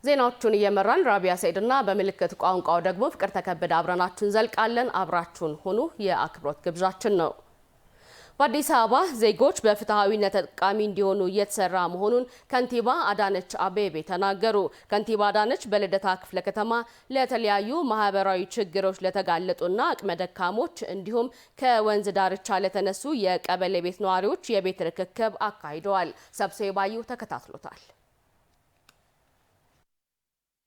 ዜናዎቹን እየመራን ራቢያ ሰይድና በምልክት ቋንቋው ደግሞ ፍቅር ተከበደ አብረናችሁን ዘልቃለን። አብራችሁን ሁኑ የአክብሮት ግብዣችን ነው። በአዲስ አበባ ዜጎች በፍትሃዊነት ተጠቃሚ እንዲሆኑ እየተሰራ መሆኑን ከንቲባ አዳነች አቤቤ ተናገሩ። ከንቲባ አዳነች በልደታ ክፍለ ከተማ ለተለያዩ ማህበራዊ ችግሮች ለተጋለጡና አቅመ ደካሞች እንዲሁም ከወንዝ ዳርቻ ለተነሱ የቀበሌ ቤት ነዋሪዎች የቤት ርክክብ አካሂደዋል። ሰብስቤ ባዩ ተከታትሎታል።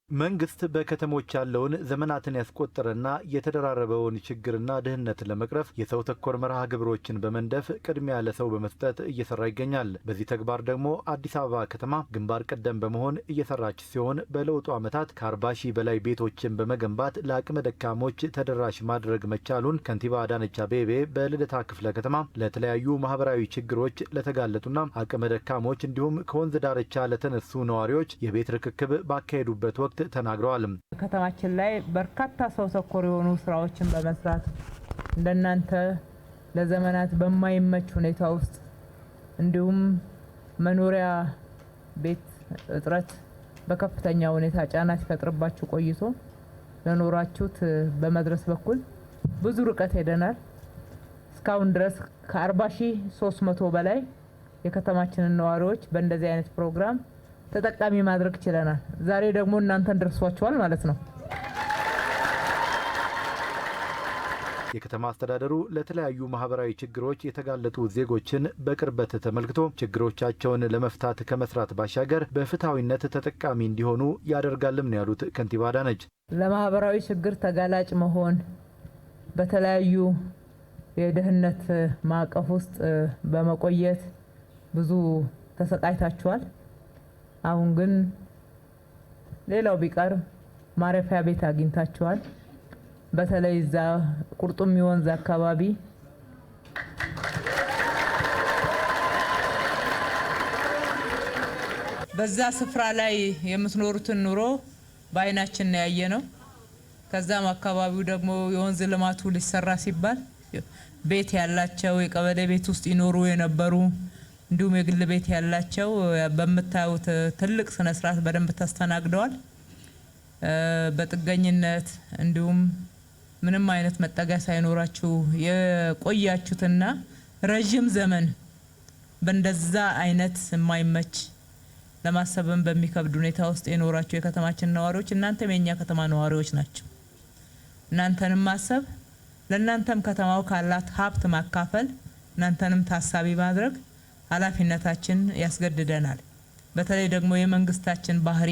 መንግስት በከተሞች ያለውን ዘመናትን ያስቆጠረና የተደራረበውን ችግርና ድህነት ለመቅረፍ የሰው ተኮር መርሃ ግብሮችን በመንደፍ ቅድሚያ ለሰው በመስጠት እየሰራ ይገኛል። በዚህ ተግባር ደግሞ አዲስ አበባ ከተማ ግንባር ቀደም በመሆን እየሰራች ሲሆን በለውጡ ዓመታት ከ40 ሺህ በላይ ቤቶችን በመገንባት ለአቅመ ደካሞች ተደራሽ ማድረግ መቻሉን ከንቲባ አዳነች አቤቤ በልደታ ክፍለ ከተማ ለተለያዩ ማህበራዊ ችግሮች ለተጋለጡና አቅመ ደካሞች እንዲሁም ከወንዝ ዳርቻ ለተነሱ ነዋሪዎች የቤት ርክክብ ባካሄዱበት ወቅት ተናግረዋል። ከተማችን ላይ በርካታ ሰው ተኮር የሆኑ ስራዎችን በመስራት እንደናንተ ለዘመናት በማይመች ሁኔታ ውስጥ እንዲሁም መኖሪያ ቤት እጥረት በከፍተኛ ሁኔታ ጫና ሲፈጥርባችሁ ቆይቶ ለኖራችሁት በመድረስ በኩል ብዙ ርቀት ሄደናል። እስካሁን ድረስ ከ40,300 በላይ የከተማችንን ነዋሪዎች በእንደዚህ አይነት ፕሮግራም ተጠቃሚ ማድረግ ችለናል። ዛሬ ደግሞ እናንተን ደርሷችኋል ማለት ነው። የከተማ አስተዳደሩ ለተለያዩ ማህበራዊ ችግሮች የተጋለጡ ዜጎችን በቅርበት ተመልክቶ ችግሮቻቸውን ለመፍታት ከመስራት ባሻገር በፍትሃዊነት ተጠቃሚ እንዲሆኑ ያደርጋልም ነው ያሉት ከንቲባ አዳነች። ለማህበራዊ ችግር ተጋላጭ መሆን በተለያዩ የድህነት ማዕቀፍ ውስጥ በመቆየት ብዙ ተሰቃይታችኋል። አሁን ግን ሌላው ቢቀር ማረፊያ ቤት አግኝታችኋል። በተለይ እዛ ቁርጡሚ ወንዝ አካባቢ በዛ ስፍራ ላይ የምትኖሩትን ኑሮ በአይናችን ያየነው። ከዛም አካባቢው ደግሞ የወንዝ ልማቱ ሊሰራ ሲባል ቤት ያላቸው የቀበሌ ቤት ውስጥ ይኖሩ የነበሩ እንዲሁም የግል ቤት ያላቸው በመታዩት ትልቅ ስነ ስርዓት በደንብ ተስተናግደዋል። በጥገኝነት እንዲሁም ምንም አይነት መጠጊያ ሳይኖራችሁ የቆያችሁትና ረጅም ዘመን በእንደዛ አይነት የማይመች ለማሰብም በሚከብድ ሁኔታ ውስጥ የኖራችሁ የከተማችን ነዋሪዎች እናንተም የኛ ከተማ ነዋሪዎች ናቸው። እናንተንም ማሰብ ለእናንተም ከተማው ካላት ሀብት ማካፈል እናንተንም ታሳቢ ማድረግ ኃላፊነታችን ያስገድደናል። በተለይ ደግሞ የመንግስታችን ባህሪ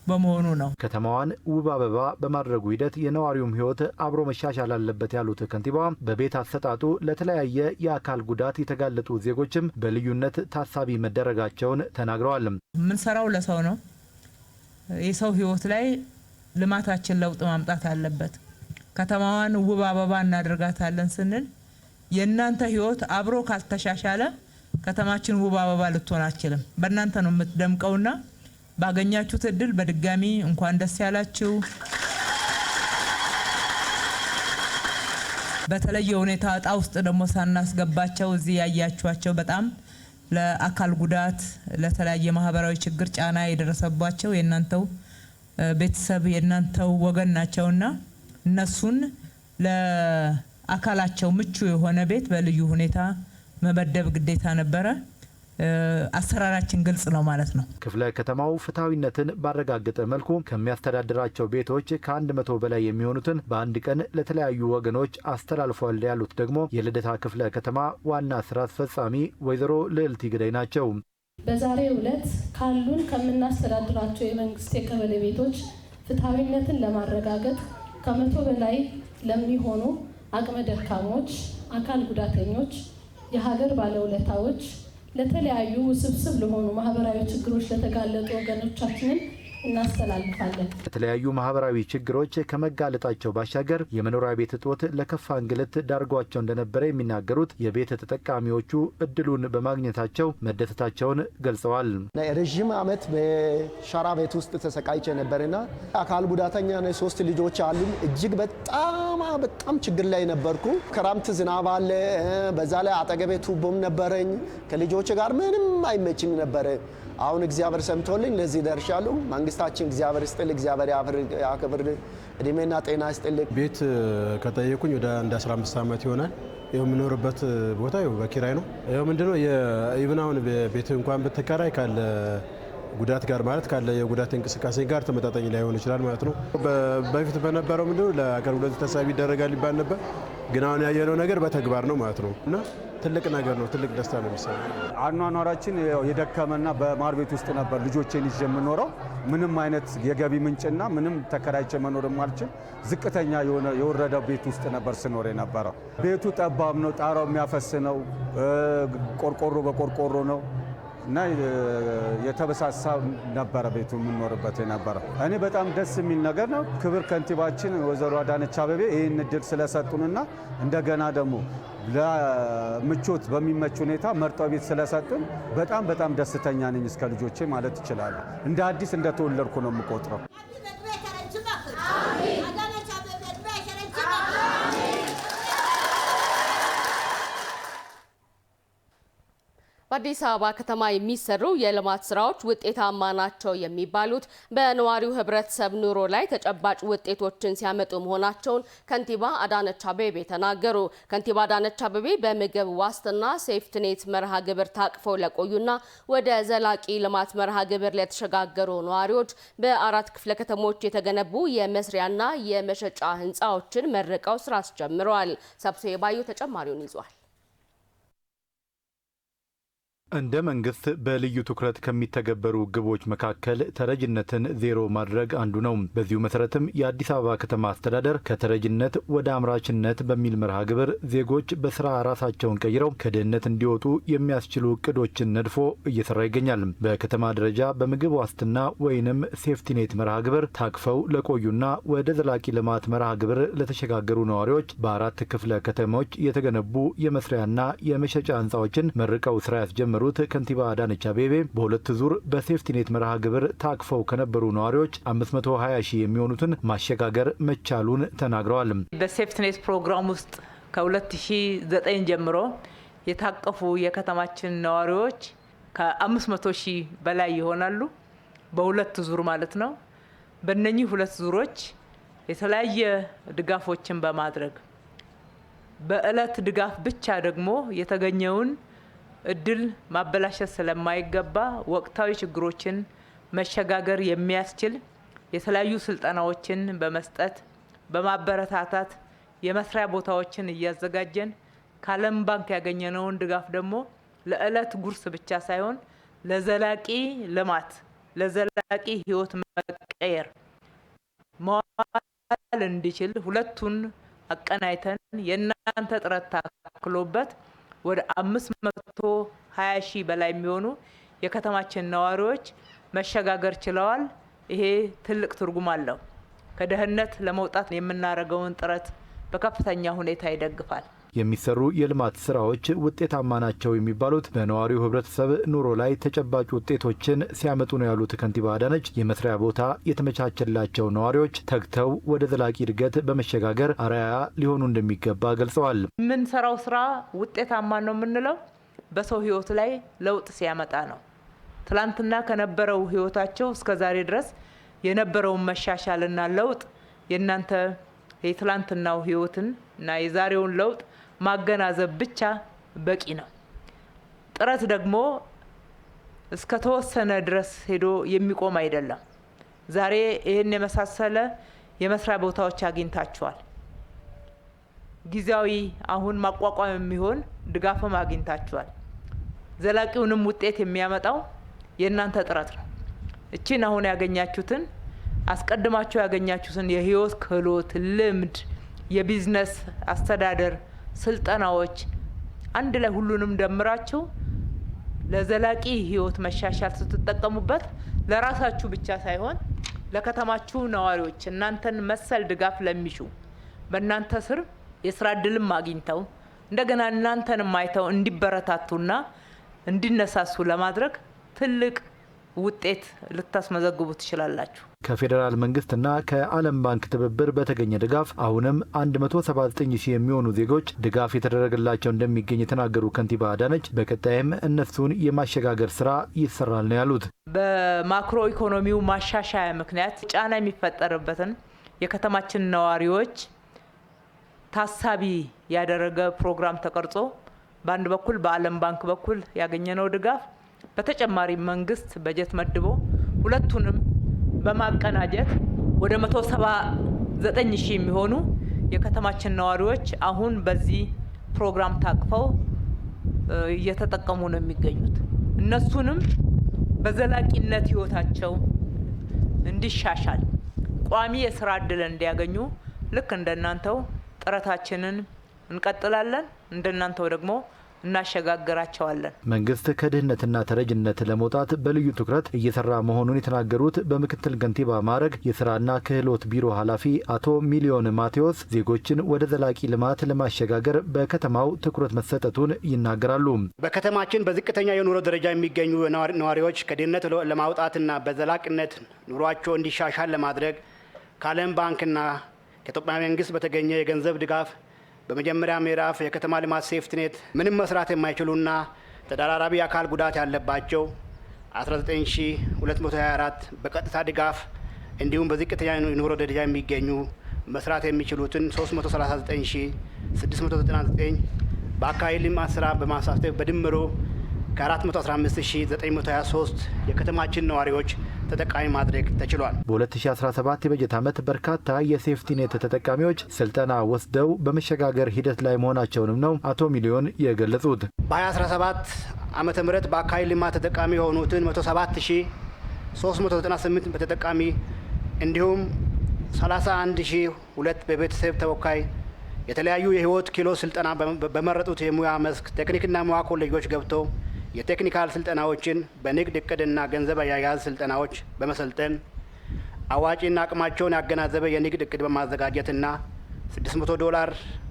በመሆኑ ነው። ከተማዋን ውብ አበባ በማድረጉ ሂደት የነዋሪውም ህይወት አብሮ መሻሻል አለበት ያሉት ከንቲባ በቤት አሰጣጡ ለተለያየ የአካል ጉዳት የተጋለጡ ዜጎችም በልዩነት ታሳቢ መደረጋቸውን ተናግረዋል። የምንሰራው ለሰው ነው። የሰው ህይወት ላይ ልማታችን ለውጥ ማምጣት አለበት። ከተማዋን ውብ አበባ እናደርጋታለን ስንል የእናንተ ህይወት አብሮ ካልተሻሻለ ከተማችን ውብ አበባ ልትሆን አትችልም። በእናንተ ነው የምትደምቀውና ባገኛችሁት እድል በድጋሚ እንኳን ደስ ያላችሁ። በተለየ ሁኔታ እጣ ውስጥ ደግሞ ሳናስገባቸው እዚህ ያያችኋቸው በጣም ለአካል ጉዳት ለተለያየ ማህበራዊ ችግር ጫና የደረሰባቸው የእናንተው ቤተሰብ የእናንተው ወገን ናቸውና እነሱን ለአካላቸው ምቹ የሆነ ቤት በልዩ ሁኔታ መመደብ ግዴታ ነበረ። አሰራራችን ግልጽ ነው ማለት ነው። ክፍለ ከተማው ፍትሃዊነትን ባረጋገጠ መልኩ ከሚያስተዳድራቸው ቤቶች ከ100 በላይ የሚሆኑትን በአንድ ቀን ለተለያዩ ወገኖች አስተላልፏል ያሉት ደግሞ የልደታ ክፍለ ከተማ ዋና ስራ አስፈጻሚ ወይዘሮ ልዕልት ይግደይ ናቸው። በዛሬው ዕለት ካሉን ከምናስተዳድራቸው የመንግስት የቀበሌ ቤቶች ፍትሃዊነትን ለማረጋገጥ ከ100 በላይ ለሚሆኑ አቅመ ደካሞች፣ አካል ጉዳተኞች፣ የሀገር ባለውለታዎች ለተለያዩ ውስብስብ ለሆኑ ማህበራዊ ችግሮች ለተጋለጡ ወገኖቻችንን እናስተላልፋለን። ለተለያዩ ማህበራዊ ችግሮች ከመጋለጣቸው ባሻገር የመኖሪያ ቤት እጦት ለከፋ እንግልት ዳርጓቸው እንደነበረ የሚናገሩት የቤት ተጠቃሚዎቹ እድሉን በማግኘታቸው መደሰታቸውን ገልጸዋል። ረጅም ዓመት በሸራ ቤት ውስጥ ተሰቃይቼ ነበርና አካል ጉዳተኛ ነኝ። 3 ልጆች አሉኝ። እጅግ በጣም ችግር ላይ ነበርኩ። ክረምት ዝናብ አለ። በዛ ላይ አጠገቤ ቱቦም ነበረኝ። ከልጆች ጋር ምንም አይመችኝ ነበር። አሁን እግዚአብሔር ሰምቶልኝ ለዚህ ደርሻለሁ። መንግስታችን እግዚአብሔር ይስጥል፣ እግዚአብሔር ያክብር፣ እድሜና ጤና ይስጥል። ቤት ከጠየቁኝ ወደ 15 ዓመት ይሆናል። የምኖርበት ቦታ በኪራይ ነው። ምንድነው የኢብናውን ቤት እንኳን ብትከራይ ካለ ጉዳት ጋር ማለት ካለ የጉዳት እንቅስቃሴ ጋር ተመጣጣኝ ላይሆን ይችላል ማለት ነው። በፊት በነበረው ምንድነው ለአገልግሎት ተሳቢ ይደረጋል ይባል ነበር፣ ግን አሁን ያየነው ነገር በተግባር ነው ማለት ነው እና ትልቅ ነገር ነው። ትልቅ ደስታ ነው የሚሰማው። አኗኗራችን የደከመና በማር ቤት ውስጥ ነበር ልጆቼን ይዤ የምኖረው። ምንም አይነት የገቢ ምንጭና ምንም ተከራይቼ መኖር ማልችል ዝቅተኛ የወረደ ቤት ውስጥ ነበር ስኖር የነበረው። ቤቱ ጠባብ ነው፣ ጣራው የሚያፈስ ነው፣ ቆርቆሮ በቆርቆሮ ነው እና የተበሳሳ ነበረ ቤቱ የምንኖርበት የነበረ። እኔ በጣም ደስ የሚል ነገር ነው። ክብር ከንቲባችን ወይዘሮ አዳነች አቤቤ ይህን እድል ስለሰጡንና እንደገና ደግሞ ለምቾት በሚመች ሁኔታ መርጠው ቤት ስለሰጡን በጣም ደስተኛ ነኝ። እስከ ልጆቼ ማለት ይችላል እንደ አዲስ እንደተወለድኩ ነው የምቆጥረው። በአዲስ አበባ ከተማ የሚሰሩ የልማት ስራዎች ውጤታማ ናቸው የሚባሉት በነዋሪው ህብረተሰብ ኑሮ ላይ ተጨባጭ ውጤቶችን ሲያመጡ መሆናቸውን ከንቲባ አዳነች አቤቤ ተናገሩ። ከንቲባ አዳነች አቤቤ በምግብ ዋስትና ሴፍትኔት መርሃ ግብር ታቅፈው ለቆዩና ወደ ዘላቂ ልማት መርሃ ግብር ለተሸጋገሩ ነዋሪዎች በ4 ክፍለ ከተሞች የተገነቡ የመስሪያና የመሸጫ ህንፃዎችን መርቀው ስራ አስጀምረዋል። ሰብሴ ባዩ ተጨማሪውን ይዟል። እንደ መንግስት በልዩ ትኩረት ከሚተገበሩ ግቦች መካከል ተረጅነትን ዜሮ ማድረግ አንዱ ነው። በዚሁ መሰረትም የአዲስ አበባ ከተማ አስተዳደር ከተረጅነት ወደ አምራችነት በሚል መርሃ ግብር ዜጎች በስራ ራሳቸውን ቀይረው ከድህነት እንዲወጡ የሚያስችሉ እቅዶችን ነድፎ እየሰራ ይገኛል። በከተማ ደረጃ በምግብ ዋስትና ወይንም ሴፍቲኔት መርሃ ግብር ታቅፈው ለቆዩና ወደ ዘላቂ ልማት መርሃ ግብር ለተሸጋገሩ ነዋሪዎች በ4 ክፍለ ከተሞች የተገነቡ የመስሪያና የመሸጫ ህንፃዎችን መርቀው ስራ ያስጀመሩ ከንቲባ አዳነች አቤቤ በሁለት ዙር በሴፍቲኔት መርሃ ግብር ታቅፈው ከነበሩ ነዋሪዎች 520 ሺህ የሚሆኑትን ማሸጋገር መቻሉን ተናግረዋል። በሴፍቲኔት ፕሮግራም ውስጥ ከ2009 ጀምሮ የታቀፉ የከተማችን ነዋሪዎች ከ500 ሺህ በላይ ይሆናሉ። በሁለት ዙር ማለት ነው። በእነኚህ ሁለት ዙሮች የተለያየ ድጋፎችን በማድረግ በእለት ድጋፍ ብቻ ደግሞ የተገኘውን እድል ማበላሸት ስለማይገባ ወቅታዊ ችግሮችን መሸጋገር የሚያስችል የተለያዩ ስልጠናዎችን በመስጠት በማበረታታት የመስሪያ ቦታዎችን እያዘጋጀን ከዓለም ባንክ ያገኘነውን ድጋፍ ደግሞ ለእለት ጉርስ ብቻ ሳይሆን ለዘላቂ ልማት ለዘላቂ ህይወት መቀየር መዋል እንዲችል ሁለቱን አቀናይተን የእናንተ ጥረት ታክሎበት ወደ 520 ሺህ በላይ የሚሆኑ የከተማችን ነዋሪዎች መሸጋገር ችለዋል። ይሄ ትልቅ ትርጉም አለው። ከድህነት ለመውጣት የምናደርገውን ጥረት በከፍተኛ ሁኔታ ይደግፋል። የሚሰሩ የልማት ስራዎች ውጤታማ ናቸው የሚባሉት በነዋሪው ህብረተሰብ ኑሮ ላይ ተጨባጭ ውጤቶችን ሲያመጡ ነው ያሉት ከንቲባ አዳነች የመስሪያ ቦታ የተመቻቸላቸው ነዋሪዎች ተግተው ወደ ዘላቂ እድገት በመሸጋገር አርአያ ሊሆኑ እንደሚገባ ገልጸዋል። የምንሰራው ስራ ውጤታማ ነው የምንለው በሰው ህይወት ላይ ለውጥ ሲያመጣ ነው። ትላንትና ከነበረው ህይወታቸው እስከ ዛሬ ድረስ የነበረውን መሻሻልና ለውጥ የእናንተ የትላንትናው ህይወትን እና የዛሬውን ለውጥ ማገናዘብ ብቻ በቂ ነው። ጥረት ደግሞ እስከ ተወሰነ ድረስ ሄዶ የሚቆም አይደለም። ዛሬ ይሄን የመሳሰለ የመስሪያ ቦታዎች አግኝታችኋል። ጊዜያዊ አሁን ማቋቋም የሚሆን ድጋፍም አግኝታችኋል። ዘላቂውንም ውጤት የሚያመጣው የእናንተ ጥረት ነው። እቺን አሁን ያገኛችሁትን አስቀድማችሁ ያገኛችሁትን የህይወት ክህሎት፣ ልምድ፣ የቢዝነስ አስተዳደር ስልጠናዎች አንድ ላይ ሁሉንም ደምራችሁ ለዘላቂ ህይወት መሻሻል ስትጠቀሙበት ለራሳችሁ ብቻ ሳይሆን ለከተማችሁ ነዋሪዎች እናንተን መሰል ድጋፍ ለሚሹ በእናንተ ስር የስራ እድልም አግኝተው እንደገና እናንተንም አይተው እንዲበረታቱና እንዲነሳሱ ለማድረግ ትልቅ ውጤት ልታስመዘግቡ ትችላላችሁ። ከፌዴራል መንግስትና ከዓለም ባንክ ትብብር በተገኘ ድጋፍ አሁንም 179 ሺህ የሚሆኑ ዜጎች ድጋፍ የተደረገላቸው እንደሚገኝ የተናገሩ ከንቲባ አዳነች በቀጣይም እነሱን የማሸጋገር ስራ ይሰራል ነው ያሉት። በማክሮ ኢኮኖሚው ማሻሻያ ምክንያት ጫና የሚፈጠርበትን የከተማችን ነዋሪዎች ታሳቢ ያደረገ ፕሮግራም ተቀርጾ በአንድ በኩል በዓለም ባንክ በኩል ያገኘነው ድጋፍ በተጨማሪ መንግስት በጀት መድቦ ሁለቱንም በማቀናጀት ወደ 179 ሺህ የሚሆኑ የከተማችን ነዋሪዎች አሁን በዚህ ፕሮግራም ታቅፈው እየተጠቀሙ ነው የሚገኙት። እነሱንም በዘላቂነት ህይወታቸው እንዲሻሻል ቋሚ የስራ ዕድል እንዲያገኙ ልክ እንደናንተው ጥረታችንን እንቀጥላለን። እንደናንተው ደግሞ እናሸጋግራቸዋለን። መንግስት ከድህነትና ተረጅነት ለመውጣት በልዩ ትኩረት እየሰራ መሆኑን የተናገሩት በምክትል ከንቲባ ማዕረግ የስራና ክህሎት ቢሮ ኃላፊ አቶ ሚሊዮን ማቴዎስ ዜጎችን ወደ ዘላቂ ልማት ለማሸጋገር በከተማው ትኩረት መሰጠቱን ይናገራሉ። በከተማችን በዝቅተኛ የኑሮ ደረጃ የሚገኙ ነዋሪዎች ከድህነት ለማውጣትና በዘላቂነት ኑሯቸው እንዲሻሻል ለማድረግ ከዓለም ባንክና ከኢትዮጵያ መንግስት በተገኘ የገንዘብ ድጋፍ በመጀመሪያ ምዕራፍ የከተማ ልማት ሴፍቲኔት ምንም መስራት የማይችሉና ተደራራቢ አካል ጉዳት ያለባቸው 19224 በቀጥታ ድጋፍ እንዲሁም በዝቅተኛ የኑሮ ደረጃ የሚገኙ መስራት የሚችሉትን 339699 በአካባቢ ልማት ስራ በማሳተፍ በድምሩ ከ415923 የከተማችን ነዋሪዎች ተጠቃሚ ማድረግ ተችሏል። በ2017 የበጀት ዓመት በርካታ የሴፍቲኔት ተጠቃሚዎች ስልጠና ወስደው በመሸጋገር ሂደት ላይ መሆናቸውንም ነው አቶ ሚሊዮን የገለጹት። በ2017 ዓመተ ምህረት በአካባቢ ልማት ተጠቃሚ የሆኑትን 107398 በተጠቃሚ እንዲሁም 31002 በቤተሰብ ተወካይ የተለያዩ የህይወት ክህሎት ስልጠና በመረጡት የሙያ መስክ ቴክኒክና ሙያ ኮሌጆች ገብተው የቴክኒካል ስልጠናዎችን በንግድ እቅድና ገንዘብ አያያዝ ስልጠናዎች በመሰልጠን አዋጪና አቅማቸውን ያገናዘበ የንግድ እቅድ በማዘጋጀትና $600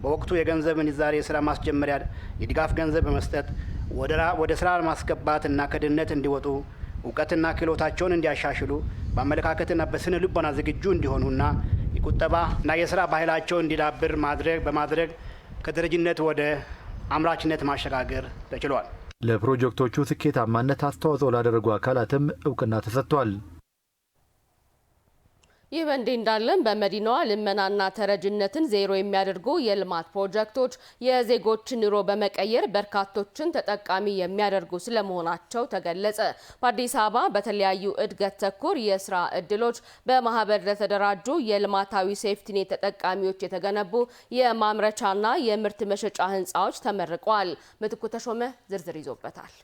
በወቅቱ የገንዘብ ምንዛሬ ስራ ማስጀመሪያ የድጋፍ ገንዘብ በመስጠት ወደ ስራ ማስገባትና ከድህነት እንዲወጡ እውቀትና ክህሎታቸውን እንዲያሻሽሉ በአመለካከትና በስነ ልቦና ዝግጁ እንዲሆኑና የቁጠባና የስራ ባህላቸው እንዲዳብር በማድረግ ከተረጂነት ወደ አምራችነት ማሸጋገር ተችሏል። ለፕሮጀክቶቹ ስኬታማነት አስተዋጽኦ ላደረጉ አካላትም እውቅና ተሰጥቷል። ይህ በእንዲህ እንዳለን በመዲናዋ ልመናና ተረጅነትን ዜሮ የሚያደርጉ የልማት ፕሮጀክቶች የዜጎችን ኑሮ በመቀየር በርካቶችን ተጠቃሚ የሚያደርጉ ስለመሆናቸው ተገለጸ። በአዲስ አበባ በተለያዩ እድገት ተኮር የስራ እድሎች በማህበር ለተደራጁ የልማታዊ ሴፍቲኔት ተጠቃሚዎች የተገነቡ የማምረቻና የምርት መሸጫ ህንፃዎች ተመርቀዋል። ምትኩ ተሾመ ዝርዝር ይዞበታል።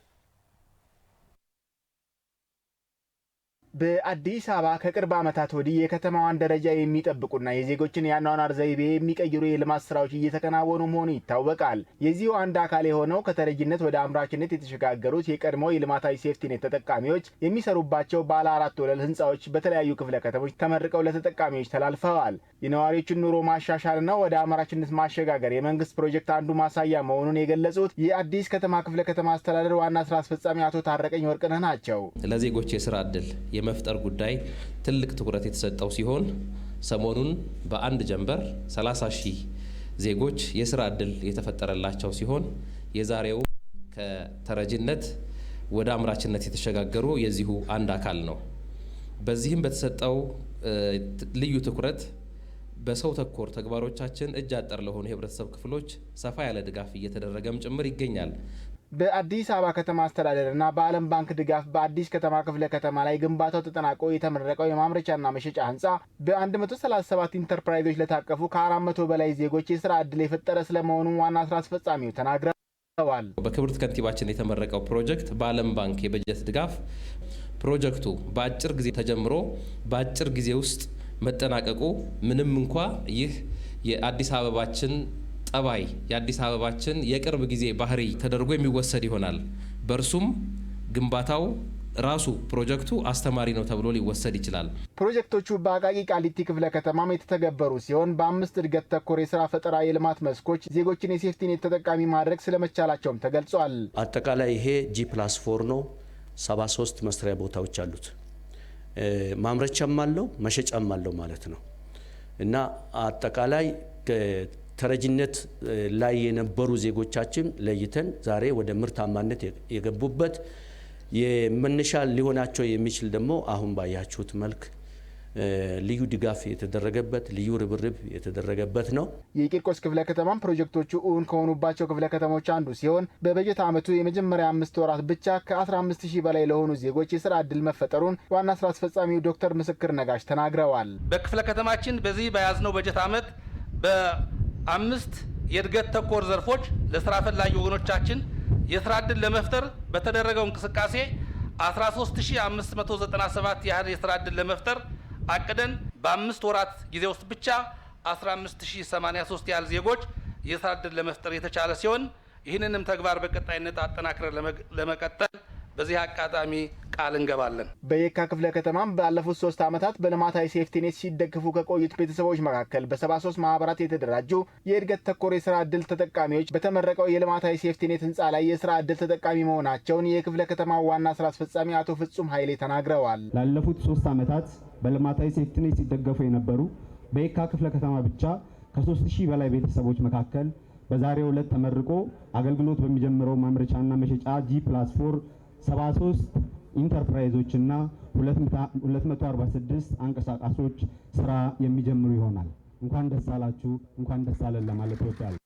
በአዲስ አበባ ከቅርብ ዓመታት ወዲህ የከተማዋን ደረጃ የሚጠብቁና የዜጎችን የአኗኗር ዘይቤ የሚቀይሩ የልማት ስራዎች እየተከናወኑ መሆኑ ይታወቃል። የዚሁ አንድ አካል የሆነው ከተረጂነት ወደ አምራችነት የተሸጋገሩት የቀድሞ የልማታዊ ሴፍቲኔት ተጠቃሚዎች የሚሰሩባቸው ባለ 4 ወለል ህንፃዎች በተለያዩ ክፍለ ከተሞች ተመርቀው ለተጠቃሚዎች ተላልፈዋል። የነዋሪዎችን ኑሮ ማሻሻልና ወደ አምራችነት ማሸጋገር የመንግስት ፕሮጀክት አንዱ ማሳያ መሆኑን የገለጹት የአዲስ ከተማ ክፍለ ከተማ አስተዳደር ዋና ስራ አስፈጻሚ አቶ ታረቀኝ ወርቅነህ ናቸው። ለዜጎች የስራ እድል የመፍጠር ጉዳይ ትልቅ ትኩረት የተሰጠው ሲሆን ሰሞኑን በአንድ ጀንበር 30 ሺህ ዜጎች የስራ እድል የተፈጠረላቸው ሲሆን የዛሬው ከተረጂነት ወደ አምራችነት የተሸጋገሩ የዚሁ አንድ አካል ነው። በዚህም በተሰጠው ልዩ ትኩረት በሰው ተኮር ተግባሮቻችን እጅ አጠር ለሆኑ የህብረተሰብ ክፍሎች ሰፋ ያለ ድጋፍ እየተደረገም ጭምር ይገኛል። በአዲስ አበባ ከተማ አስተዳደርና በዓለም ባንክ ድጋፍ በአዲስ ከተማ ክፍለ ከተማ ላይ ግንባታው ተጠናቆ የተመረቀው የማምረቻና መሸጫ ህንፃ በ137 ኢንተርፕራይዞች ለታቀፉ ከ400 በላይ ዜጎች የስራ ዕድል የፈጠረ ስለመሆኑ ዋና ስራ አስፈጻሚው ተናግረዋል። በክብርት ከንቲባችን የተመረቀው ፕሮጀክት በዓለም ባንክ የበጀት ድጋፍ ፕሮጀክቱ በአጭር ጊዜ ተጀምሮ በአጭር ጊዜ ውስጥ መጠናቀቁ ምንም እንኳ ይህ የአዲስ አበባችን ጠባይ የአዲስ አበባችን የቅርብ ጊዜ ባህሪ ተደርጎ የሚወሰድ ይሆናል። በርሱም ግንባታው ራሱ ፕሮጀክቱ አስተማሪ ነው ተብሎ ሊወሰድ ይችላል። ፕሮጀክቶቹ በአቃቂ ቃሊቲ ክፍለ ከተማም የተተገበሩ ሲሆን በ5 እድገት ተኮር የስራ ፈጠራ የልማት መስኮች ዜጎችን የሴፍቲኔት ተጠቃሚ ማድረግ ስለመቻላቸውም ተገልጿል። አጠቃላይ ይሄ G+4 ነው። 73 መስሪያ ቦታዎች አሉት። ማምረቻም አለው መሸጫም አለው ማለት ነው እና አጠቃላይ ተረጅነት ላይ የነበሩ ዜጎቻችን ለይተን ዛሬ ወደ ምርታማነት የገቡበት የመነሻ ሊሆናቸው የሚችል ደግሞ አሁን ባያችሁት መልክ ልዩ ድጋፍ የተደረገበት ልዩ ርብርብ የተደረገበት ነው። የቂርቆስ ክፍለ ከተማም ፕሮጀክቶቹ እውን ከሆኑባቸው ክፍለ ከተሞች አንዱ ሲሆን በበጀት ዓመቱ የመጀመሪያ 5 ወራት ብቻ ከ15000 በላይ ለሆኑ ዜጎች የስራ ዕድል መፈጠሩን ዋና ስራ አስፈጻሚው ዶክተር ምስክር ነጋሽ ተናግረዋል። በክፍለ ከተማችን በዚህ በያዝነው በጀት ዓመት በ5 የእድገት ተኮር ዘርፎች ለስራ ፈላጊ ወገኖቻችን የስራ ዕድል ለመፍጠር በተደረገው እንቅስቃሴ 13597 ያህል የስራ ዕድል ለመፍጠር አቅደን በ5 ወራት ጊዜ ውስጥ ብቻ 15083 ያህል ዜጎች የስራ ዕድል ለመፍጠር የተቻለ ሲሆን ይህንንም ተግባር በቀጣይነት አጠናክረን ለመቀጠል በዚህ አጋጣሚ ቃል እንገባለን። በየካ ክፍለ ከተማም ባለፉት 3 ዓመታት በልማታዊ ሴፍቲኔት ሲደግፉ ከቆዩት ቤተሰቦች መካከል በ73 ማህበራት የተደራጁ የእድገት ተኮር የስራ ዕድል ተጠቃሚዎች በተመረቀው የልማታዊ ሴፍቲኔት ህንፃ ላይ የስራ ዕድል ተጠቃሚ መሆናቸውን የክፍለ ከተማው ዋና ስራ አስፈጻሚ አቶ ፍጹም ኃይሌ ተናግረዋል። ላለፉት 3 ዓመታት በልማታዊ ሴፍቲኔት ሲደገፉ የነበሩ በየካ ክፍለ ከተማ ብቻ ከ3000 በላይ ቤተሰቦች መካከል በዛሬው ዕለት ተመርቆ አገልግሎት በሚጀምረው ማምረቻና መሸጫ G+4 73 ኢንተርፕራይዞችና 246 አንቀሳቃሾች ስራ የሚጀምሩ ይሆናል። እንኳን ደስ አላችሁ፣ እንኳን ደስ አለን ለማለት እወዳለሁ።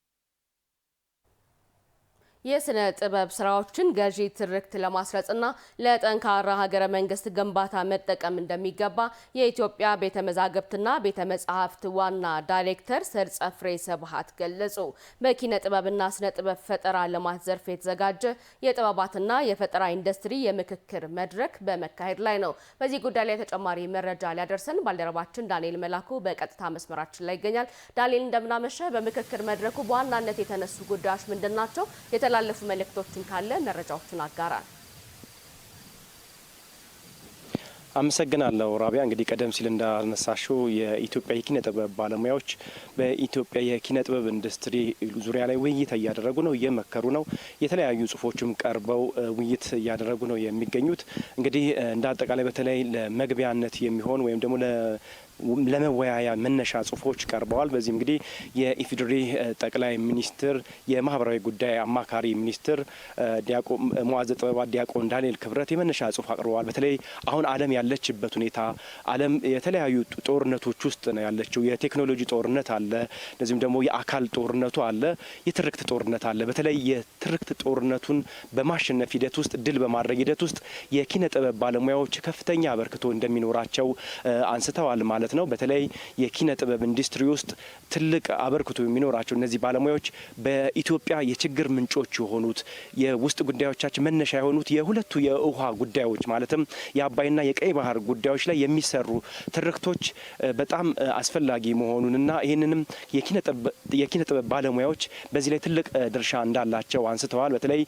የስነ ጥበብ ስራዎችን ገዢ ትርክት ለማስረጽና ለጠንካራ ሀገረ መንግስት ግንባታ መጠቀም እንደሚገባ የኢትዮጵያ ቤተ መዛግብትና ቤተ መጻሕፍት ዋና ዳይሬክተር ሰርጸ ፍሬ ስብሐት ገለጹ። በኪነ ጥበብና ስነ ጥበብ ፈጠራ ልማት ዘርፍ የተዘጋጀ የጥበባትና የፈጠራ ኢንዱስትሪ የምክክር መድረክ በመካሄድ ላይ ነው። በዚህ ጉዳይ ላይ ተጨማሪ መረጃ ሊያደርሰን ባልደረባችን ዳንኤል መላኩ በቀጥታ መስመራችን ላይ ይገኛል። ዳንኤል እንደምናመሸ። በምክክር መድረኩ በዋናነት የተነሱ ጉዳዮች ምንድናቸው? የተላለፉ መልእክቶችን ካለ መረጃዎችን አጋራል። አመሰግናለሁ ራቢያ። እንግዲህ ቀደም ሲል እንዳነሳሽው የኢትዮጵያ የኪነ ጥበብ ባለሙያዎች በኢትዮጵያ የኪነ ጥበብ ኢንዱስትሪ ዙሪያ ላይ ውይይት እያደረጉ ነው፣ እየመከሩ ነው። የተለያዩ ጽሁፎችም ቀርበው ውይይት እያደረጉ ነው የሚገኙት። እንግዲህ እንደ አጠቃላይ በተለይ ለመግቢያነት የሚሆን ወይም ደግሞ ለመወያያ መነሻ ጽሁፎች ቀርበዋል። በዚህ እንግዲህ የኢፌዴሪ ጠቅላይ ሚኒስትር የማህበራዊ ጉዳይ አማካሪ ሚኒስትር መዋዕለ ጥበባት ዲያቆን ዳንኤል ክብረት የመነሻ ጽሁፍ አቅርበዋል። በተለይ አሁን ዓለም ያለችበት ሁኔታ፣ ዓለም የተለያዩ ጦርነቶች ውስጥ ነው ያለችው። የቴክኖሎጂ ጦርነት አለ፣ እንደዚሁም ደግሞ የአካል ጦርነቱ አለ፣ የትርክት ጦርነት አለ። በተለይ የትርክት ጦርነቱን በማሸነፍ ሂደት ውስጥ ድል በማድረግ ሂደት ውስጥ የኪነ ጥበብ ባለሙያዎች ከፍተኛ አበርክቶ እንደሚኖራቸው አንስተዋል ማለት ነው። በተለይ የኪነ ጥበብ ኢንዱስትሪ ውስጥ ትልቅ አበርክቶ የሚኖራቸው እነዚህ ባለሙያዎች በኢትዮጵያ የችግር ምንጮች የሆኑት የውስጥ ጉዳዮቻችን መነሻ የሆኑት የሁለቱ የውሃ ጉዳዮች ማለትም የአባይና የቀይ ባህር ጉዳዮች ላይ የሚሰሩ ትርክቶች በጣም አስፈላጊ መሆኑንና ይህንንም የኪነ ጥበብ ባለሙያዎች በዚህ ላይ ትልቅ ድርሻ እንዳላቸው አንስተዋል። በተለይ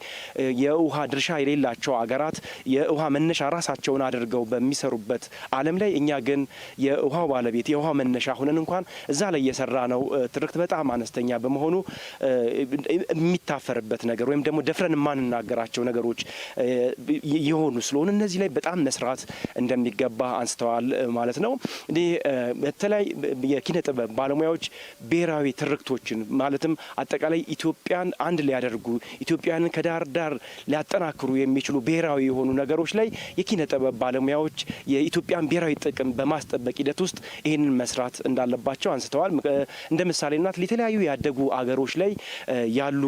የውሃ ድርሻ የሌላቸው አገራት የውሃ መነሻ ራሳቸውን አድርገው በሚሰሩበት ዓለም ላይ እኛ ግን የውሃ ባለቤት የውሃ መነሻ ሆነን እንኳን እዛ ላይ የሰራ ነው ትርክት በጣም አነስተኛ በመሆኑ የሚታፈርበት ነገር ወይም ደግሞ ደፍረን የማንናገራቸው ነገሮች የሆኑ ስለሆኑ እነዚህ ላይ በጣም መስራት እንደሚገባ አንስተዋል ማለት ነው። እንዲህ በተለይ የኪነ ጥበብ ባለሙያዎች ብሔራዊ ትርክቶችን ማለትም አጠቃላይ ኢትዮጵያን አንድ ሊያደርጉ ኢትዮጵያንን ከዳር ዳር ሊያጠናክሩ የሚችሉ ብሔራዊ የሆኑ ነገሮች ላይ የኪነ ጥበብ ባለሙያዎች የኢትዮጵያን ብሔራዊ ጥቅም በማስጠበቅ ሂደት ውስጥ ይህንን መስራት እንዳለባቸው አንስተዋል። እንደ ምሳሌናት የተለያዩ ያደጉ አገሮች ላይ ያሉ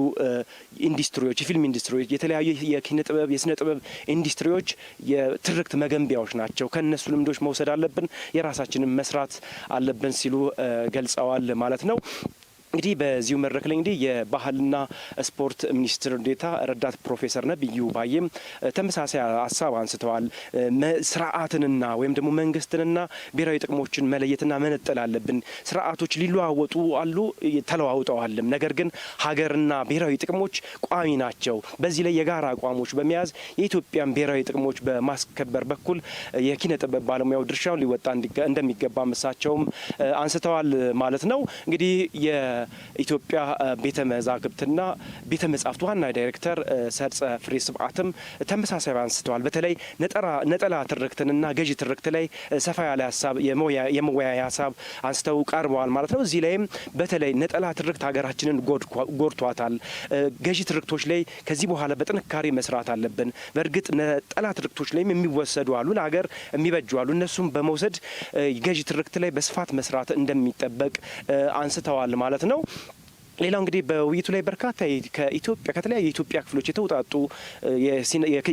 ኢንዱስትሪዎች፣ የፊልም ኢንዱስትሪዎች፣ የተለያዩ የኪነ ጥበብ የስነ ጥበብ ኢንዱስትሪዎች የትርክት መገንቢያዎች ናቸው። ከነሱ ልምዶች መውሰድ አለብን፣ የራሳችንን መስራት አለብን ሲሉ ገልጸዋል ማለት ነው። እንግዲህ በዚሁ መድረክ ላይ እንግዲህ የባህልና ስፖርት ሚኒስትር ዴኤታ ረዳት ፕሮፌሰር ነብዩ ባየም ተመሳሳይ ሀሳብ አንስተዋል። ስርዓትንና ወይም ደግሞ መንግስትንና ብሔራዊ ጥቅሞችን መለየትና መነጠል አለብን። ስርዓቶች ሊለዋወጡ አሉ፣ ተለዋውጠዋልም። ነገር ግን ሀገርና ብሔራዊ ጥቅሞች ቋሚ ናቸው። በዚህ ላይ የጋራ አቋሞች በመያዝ የኢትዮጵያን ብሔራዊ ጥቅሞች በማስከበር በኩል የኪነ ጥበብ ባለሙያው ድርሻውን ሊወጣ እንደሚገባ እሳቸውም አንስተዋል ማለት ነው። እንግዲህ የኢትዮጵያ ቤተ መዛግብትና ቤተ መጻሕፍት ዋና ዳይሬክተር ሰርጸ ፍሬ ስብዓትም ተመሳሳይ አንስተዋል። በተለይ ነጠላ ትርክትንና ገዢ ትርክት ላይ ሰፋ ያለ ሀሳብ የመወያያ ሀሳብ አንስተው ቀርበዋል ማለት ነው። እዚህ ላይም በተለይ ነጠላ ትርክት ሀገራችንን ጎድቷታል። ገዢ ትርክቶች ላይ ከዚህ በኋላ በጥንካሬ መስራት አለብን። በእርግጥ ነጠላ ትርክቶች ላይም የሚወሰዱ አሉ፣ ለሀገር የሚበጁ አሉ። እነሱም በመውሰድ ገዢ ትርክት ላይ በስፋት መስራት እንደሚጠበቅ አንስተዋል ማለት ነው። ሌላው እንግዲህ በውይይቱ ላይ በርካታ ከተለያዩ የኢትዮጵያ ክፍሎች የተውጣጡ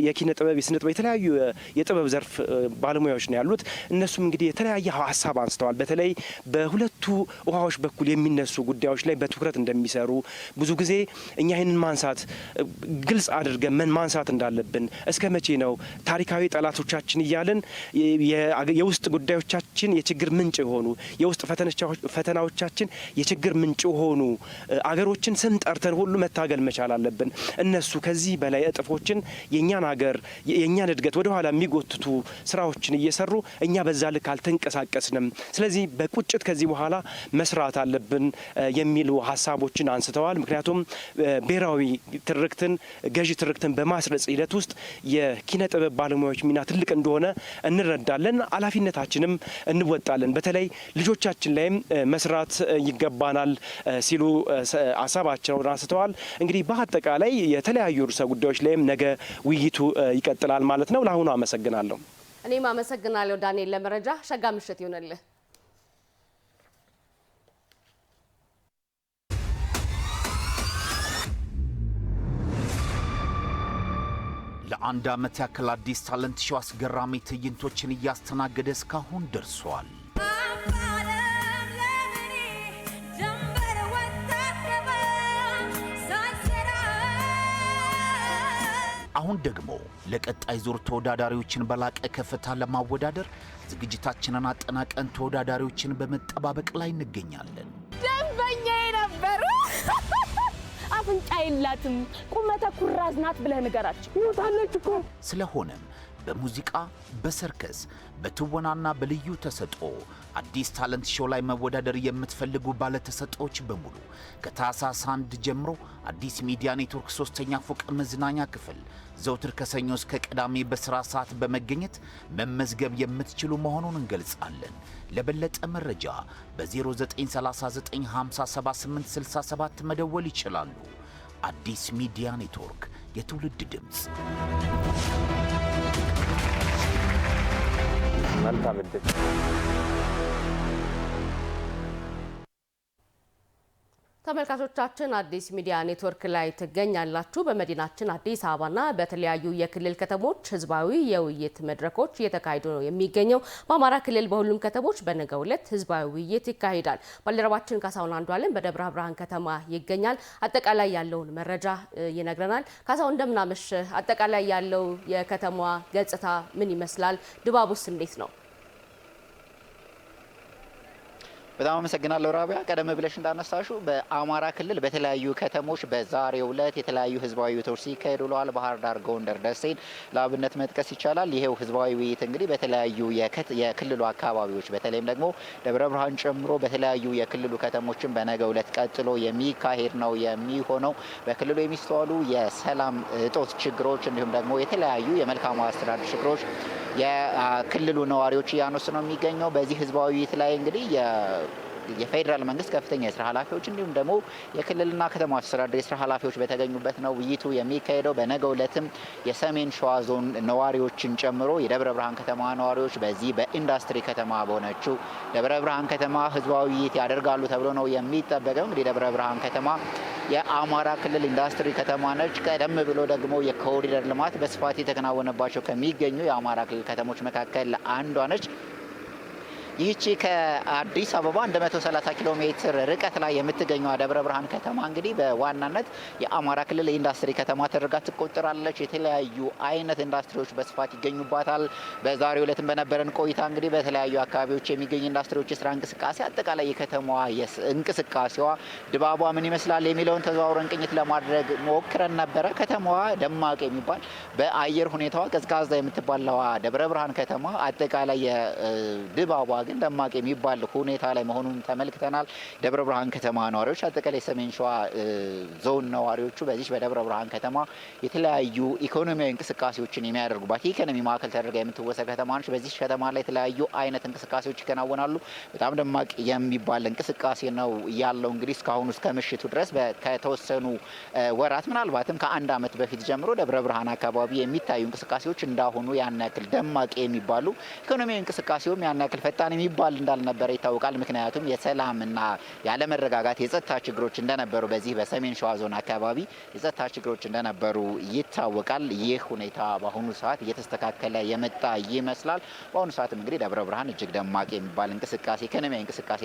የኪነ ጥበብ የስነ ጥበብ የተለያዩ የጥበብ ዘርፍ ባለሙያዎች ነው ያሉት። እነሱም እንግዲህ የተለያየ ሀሳብ አንስተዋል። በተለይ በሁለቱ ውሃዎች በኩል የሚነሱ ጉዳዮች ላይ በትኩረት እንደሚሰሩ ብዙ ጊዜ እኛ ይህንን ማንሳት ግልጽ አድርገን ማንሳት እንዳለብን እስከ መቼ ነው ታሪካዊ ጠላቶቻችን እያልን የውስጥ ጉዳዮቻችን የችግር ምንጭ የሆኑ የውስጥ ፈተናዎቻችን የችግር ምንጭ የሆኑ አገሮችን ስም ጠርተን ሁሉ መታገል መቻል አለብን። እነሱ ከዚህ በላይ እጥፎችን የኛን ሀገር የኛን እድገት ወደ ኋላ የሚጎትቱ ስራዎችን እየሰሩ እኛ በዛ ልክ አልተንቀሳቀስንም። ስለዚህ በቁጭት ከዚህ በኋላ መስራት አለብን የሚሉ ሀሳቦችን አንስተዋል። ምክንያቱም ብሔራዊ ትርክትን ገዢ ትርክትን በማስረጽ ሂደት ውስጥ የኪነ ጥበብ ባለሙያዎች ሚና ትልቅ እንደሆነ እንረዳለን፣ ኃላፊነታችንም እንወጣለን። በተለይ ልጆቻችን ላይም መስራት ይገባናል ሲሉ ሀሳባቸውን አንስተዋል። እንግዲህ በአጠቃላይ የተለያዩ ርዕሰ ጉዳዮች ላይም ነገ ውይይቱ ይቀጥላል ማለት ነው። ለአሁኑ አመሰግናለሁ። እኔም አመሰግናለሁ ዳንኤል ለመረጃ። ሸጋ ምሽት ይሁንልህ። ለአንድ ዓመት ያክል አዲስ ታለንት ሾው አስገራሚ ትዕይንቶችን እያስተናገደ እስካሁን ደርሷል። አሁን ደግሞ ለቀጣይ ዙር ተወዳዳሪዎችን በላቀ ከፍታ ለማወዳደር ዝግጅታችንን አጠናቀን ተወዳዳሪዎችን በመጠባበቅ ላይ እንገኛለን። ደንበኛ የነበሩ አፍንጫ የላትም ቁመተ ኩራዝ ናት ብለህ ንገራቸው። ይወጣለች እኮ። ስለሆነም በሙዚቃ፣ በሰርከስ፣ በትወናና በልዩ ተሰጥኦ አዲስ ታለንት ሾው ላይ መወዳደር የምትፈልጉ ባለ ተሰጥኦዎች በሙሉ ከታህሳስ 1 ጀምሮ አዲስ ሚዲያ ኔትወርክ 3ኛ ፎቅ መዝናኛ ክፍል ዘውትር ከሰኞ እስከ ቅዳሜ በስራ ሰዓት በመገኘት መመዝገብ የምትችሉ መሆኑን እንገልጻለን። ለበለጠ መረጃ በ0939578867 መደወል ይችላሉ። አዲስ ሚዲያ ኔትወርክ፣ የትውልድ ድምፅ። መልካም ዕድል። ተመልካቾቻችን አዲስ ሚዲያ ኔትወርክ ላይ ትገኛላችሁ። በመዲናችን አዲስ አበባና በተለያዩ የክልል ከተሞች ህዝባዊ የውይይት መድረኮች እየተካሄዱ ነው የሚገኘው። በአማራ ክልል በሁሉም ከተሞች በነገው ዕለት ህዝባዊ ውይይት ይካሄዳል። ባልደረባችን ካሳሁን አንዷለም በደብረ ብርሃን ከተማ ይገኛል። አጠቃላይ ያለውን መረጃ ይነግረናል። ካሳሁን እንደምናመሽ። አጠቃላይ ያለው የከተማዋ ገጽታ ምን ይመስላል? ድባቡስ እንዴት ነው? በጣም አመሰግናለሁ ራቢያ። ቀደም ብለሽ እንዳነሳሹ በአማራ ክልል በተለያዩ ከተሞች በዛሬው ዕለት የተለያዩ ህዝባዊ ውይይቶች ሲካሄዱ ውለዋል። ባህር ዳር፣ ጎንደር፣ ደሴን ለአብነት መጥቀስ ይቻላል። ይሄው ህዝባዊ ውይይት እንግዲህ በተለያዩ የክልሉ አካባቢዎች በተለይም ደግሞ ደብረ ብርሃን ጨምሮ በተለያዩ የክልሉ ከተሞችን በነገው ዕለት ቀጥሎ የሚካሄድ ነው የሚሆነው። በክልሉ የሚስተዋሉ የሰላም እጦት ችግሮች እንዲሁም ደግሞ የተለያዩ የመልካም አስተዳደር ችግሮች የክልሉ ነዋሪዎች እያነሱ ነው የሚገኘው። በዚህ ህዝባዊ ውይይት ላይ እንግዲህ የፌዴራል መንግስት ከፍተኛ የስራ ኃላፊዎች እንዲሁም ደግሞ የክልልና ከተማ አስተዳደር የስራ ኃላፊዎች በተገኙበት ነው ውይይቱ የሚካሄደው። በነገው ዕለትም የሰሜን ሸዋ ዞን ነዋሪዎችን ጨምሮ የደብረ ብርሃን ከተማ ነዋሪዎች በዚህ በኢንዱስትሪ ከተማ በሆነችው ደብረ ብርሃን ከተማ ህዝባዊ ውይይት ያደርጋሉ ተብሎ ነው የሚጠበቀው። እንግዲህ ደብረ ብርሃን ከተማ የአማራ ክልል ኢንዱስትሪ ከተማ ነች። ቀደም ብሎ ደግሞ የኮሪደር ልማት በስፋት የተከናወነባቸው ከሚገኙ የአማራ ክልል ከተሞች መካከል አንዷ ነች። ይህቺ ከአዲስ አበባ 130 ኪሎ ሜትር ርቀት ላይ የምትገኘው ደብረ ብርሃን ከተማ እንግዲህ በዋናነት የአማራ ክልል የኢንዱስትሪ ከተማ ተደርጋ ትቆጠራለች። የተለያዩ አይነት ኢንዱስትሪዎች በስፋት ይገኙባታል። በዛሬው ዕለትም በነበረን ቆይታ እንግዲህ በተለያዩ አካባቢዎች የሚገኙ ኢንዱስትሪዎች የስራ እንቅስቃሴ፣ አጠቃላይ የከተማዋ እንቅስቃሴዋ ድባቧ ምን ይመስላል የሚለውን ተዘዋውረን ቅኝት ለማድረግ ሞክረን ነበረ። ከተማዋ ደማቅ የሚባል በአየር ሁኔታዋ ቀዝቃዛ የምትባለዋ ደብረ ብርሃን ከተማ አጠቃላይ ድባቧ ግን ደማቅ የሚባል ሁኔታ ላይ መሆኑን ተመልክተናል። ደብረ ብርሃን ከተማ ነዋሪዎች፣ አጠቃላይ ሰሜን ሸዋ ዞን ነዋሪዎቹ በዚህ በደብረ ብርሃን ከተማ የተለያዩ ኢኮኖሚያዊ እንቅስቃሴዎችን የሚያደርጉባት የኢኮኖሚ ማዕከል ተደርጋ የምትወሰድ ከተማ ነች። በዚህ ከተማ ላይ የተለያዩ አይነት እንቅስቃሴዎች ይከናወናሉ። በጣም ደማቅ የሚባል እንቅስቃሴ ነው ያለው። እንግዲህ እስካሁኑ እስከ ምሽቱ ድረስ ከተወሰኑ ወራት ምናልባትም ከአንድ ዓመት በፊት ጀምሮ ደብረ ብርሃን አካባቢ የሚታዩ እንቅስቃሴዎች እንዳሁኑ ያን ያክል ደማቅ የሚባሉ ኢኮኖሚያዊ እንቅስቃሴውም ያን ያክል ፈጣን የሚባል እንዳልነበረ ይታወቃል። ምክንያቱም የሰላምና ያለመረጋጋት የጸጥታ ችግሮች እንደነበሩ በዚህ በሰሜን ሸዋ ዞን አካባቢ የጸጥታ ችግሮች እንደነበሩ ይታወቃል። ይህ ሁኔታ በአሁኑ ሰዓት እየተስተካከለ የመጣ ይመስላል። በአሁኑ ሰዓትም እንግዲህ ደብረ ብርሃን እጅግ ደማቅ የሚባል እንቅስቃሴ ኢኮኖሚያዊ እንቅስቃሴ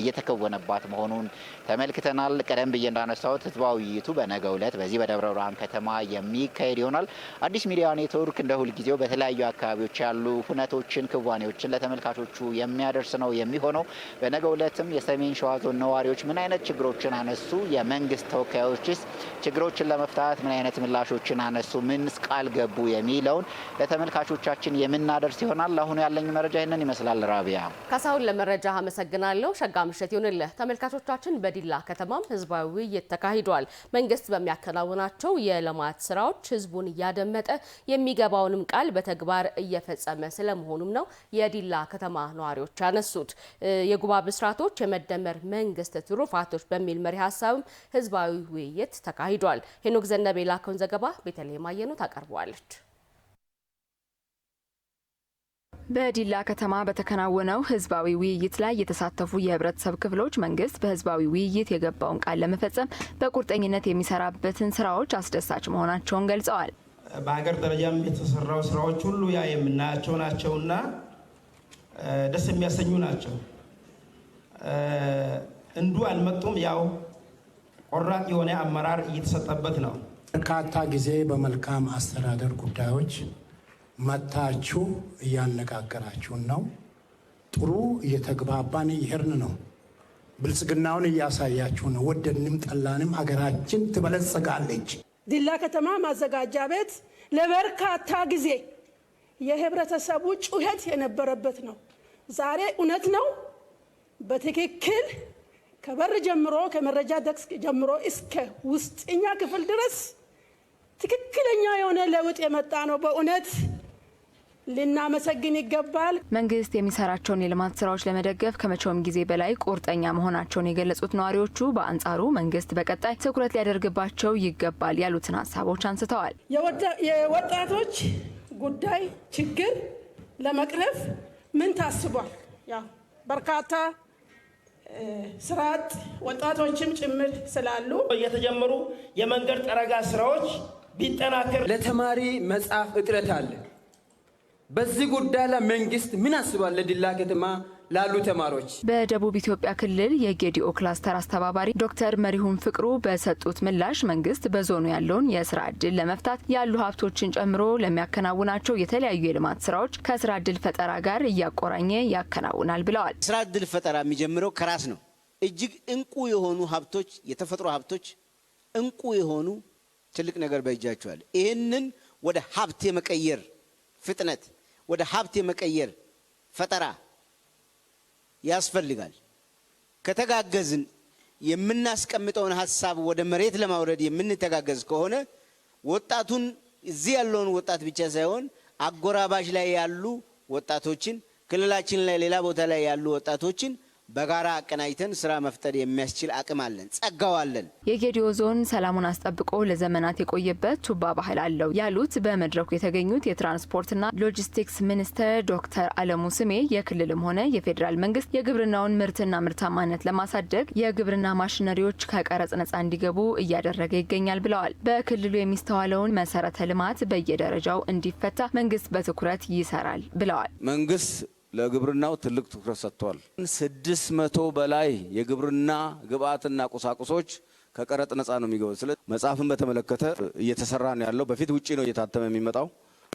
እየተከወነባት መሆኑን ተመልክተናል። ቀደም ብዬ እንዳነሳሁት ህዝባዊ ውይይቱ በነገው ዕለት በዚህ በደብረ ብርሃን ከተማ የሚካሄድ ይሆናል። አዲስ ሚዲያ ኔትወርክ እንደ ሁልጊዜው በተለያዩ አካባቢዎች ያሉ ሁነቶችን፣ ክዋኔዎችን ለተመልካቾቹ የሚያደርስ ነው የሚሆነው። በነገው ዕለትም የሰሜን ሸዋ ዞን ነዋሪዎች ምን አይነት ችግሮችን አነሱ፣ የመንግስት ተወካዮችስ ችግሮችን ለመፍታት ምን አይነት ምላሾችን አነሱ፣ ምንስ ቃል ገቡ የሚለውን ለተመልካቾቻችን የምናደርስ ይሆናል። አሁን ያለኝ መረጃ ይህንን ይመስላል። ራቢያ ካሳሁን ለመረጃ አመሰግናለሁ። ሸጋ ምሽት ይሁንልህ። ተመልካቾቻችን በዲላ ከተማም ህዝባዊ ውይይት ተካሂዷል። መንግስት በሚያከናውናቸው የልማት ስራዎች ህዝቡን እያደመጠ የሚገባውንም ቃል በተግባር እየፈጸመ ስለመሆኑም ነው የዲላ ከተማ ነዋሪዎች ያነሱት። የጉባ ብስራቶች የመደመር መንግስት ትሩፋቶች በሚል መሪ ሀሳብም ህዝባዊ ውይይት ተካሂዷል። ሄኖክ ዘነበ የላከውን ዘገባ ቤተልሔም አየኑ ታቀርበዋለች። በዲላ ከተማ በተከናወነው ህዝባዊ ውይይት ላይ የተሳተፉ የህብረተሰብ ክፍሎች መንግስት በህዝባዊ ውይይት የገባውን ቃል ለመፈጸም በቁርጠኝነት የሚሰራበትን ስራዎች አስደሳች መሆናቸውን ገልጸዋል። በሀገር ደረጃም የተሰራው ስራዎች ሁሉ ያ የምናያቸው ናቸውና ደስ የሚያሰኙ ናቸው። እንዱ አልመጡም። ያው ቆራጥ የሆነ አመራር እየተሰጠበት ነው። በርካታ ጊዜ በመልካም አስተዳደር ጉዳዮች መታችሁ እያነጋገራችሁን ነው። ጥሩ እየተግባባን ይሄርን ነው። ብልጽግናውን እያሳያችሁ ነው። ወደድንም ጠላንም ሀገራችን ትበለጽጋለች። ዲላ ከተማ ማዘጋጃ ቤት ለበርካታ ጊዜ የህብረተሰቡ ጩኸት የነበረበት ነው። ዛሬ እውነት ነው። በትክክል ከበር ጀምሮ ከመረጃ ደስክ ጀምሮ እስከ ውስጥኛ ክፍል ድረስ ትክክለኛ የሆነ ለውጥ የመጣ ነው። በእውነት ልናመሰግን ይገባል። መንግስት የሚሰራቸውን የልማት ስራዎች ለመደገፍ ከመቼውም ጊዜ በላይ ቁርጠኛ መሆናቸውን የገለጹት ነዋሪዎቹ በአንጻሩ መንግስት በቀጣይ ትኩረት ሊያደርግባቸው ይገባል ያሉትን ሀሳቦች አንስተዋል። የወጣቶች ጉዳይ ችግር ለመቅረፍ ምን ታስቧል? ያው በርካታ ስራ አጥ ወጣቶችም ጭምር ስላሉ የተጀመሩ የመንገድ ጠረጋ ስራዎች ቢጠናከር። ለተማሪ መጽሐፍ እጥረት አለ። በዚህ ጉዳይ ላይ መንግስት ምን አስቧል? ለዲላ ከተማ ላሉ ተማሪዎች በደቡብ ኢትዮጵያ ክልል የጌዲኦ ክላስተር አስተባባሪ ዶክተር መሪሁን ፍቅሩ በሰጡት ምላሽ መንግስት በዞኑ ያለውን የስራ እድል ለመፍታት ያሉ ሀብቶችን ጨምሮ ለሚያከናውናቸው የተለያዩ የልማት ስራዎች ከስራ እድል ፈጠራ ጋር እያቆራኘ ያከናውናል ብለዋል። ስራ እድል ፈጠራ የሚጀምረው ከራስ ነው። እጅግ እንቁ የሆኑ ሀብቶች፣ የተፈጥሮ ሀብቶች እንቁ የሆኑ ትልቅ ነገር በእጃቸዋል። ይህንን ወደ ሀብት የመቀየር ፍጥነት፣ ወደ ሀብት የመቀየር ፈጠራ ያስፈልጋል። ከተጋገዝን የምናስቀምጠውን ሀሳብ ወደ መሬት ለማውረድ የምንተጋገዝ ከሆነ ወጣቱን እዚህ ያለውን ወጣት ብቻ ሳይሆን አጎራባሽ ላይ ያሉ ወጣቶችን፣ ክልላችን ላይ ሌላ ቦታ ላይ ያሉ ወጣቶችን በጋራ አቀናጅተን ስራ መፍጠር የሚያስችል አቅም አለን፣ ጸጋው አለን። የጌዲኦ ዞን ሰላሙን አስጠብቆ ለዘመናት የቆየበት ቱባ ባህል አለው ያሉት በመድረኩ የተገኙት የትራንስፖርትና ሎጂስቲክስ ሚኒስትር ዶክተር አለሙ ስሜ የክልልም ሆነ የፌዴራል መንግስት የግብርናውን ምርትና ምርታማነት ለማሳደግ የግብርና ማሽነሪዎች ከቀረጽ ነጻ እንዲገቡ እያደረገ ይገኛል ብለዋል። በክልሉ የሚስተዋለውን መሰረተ ልማት በየደረጃው እንዲፈታ መንግስት በትኩረት ይሰራል ብለዋል። መንግስት ለግብርናው ትልቅ ትኩረት ሰጥቷል። 600 በላይ የግብርና ግብአትና ቁሳቁሶች ከቀረጥ ነጻ ነው የሚገቡት። ስለዚህ መጽሐፍን በተመለከተ እየተሰራ ነው ያለው። በፊት ውጪ ነው እየታተመ የሚመጣው።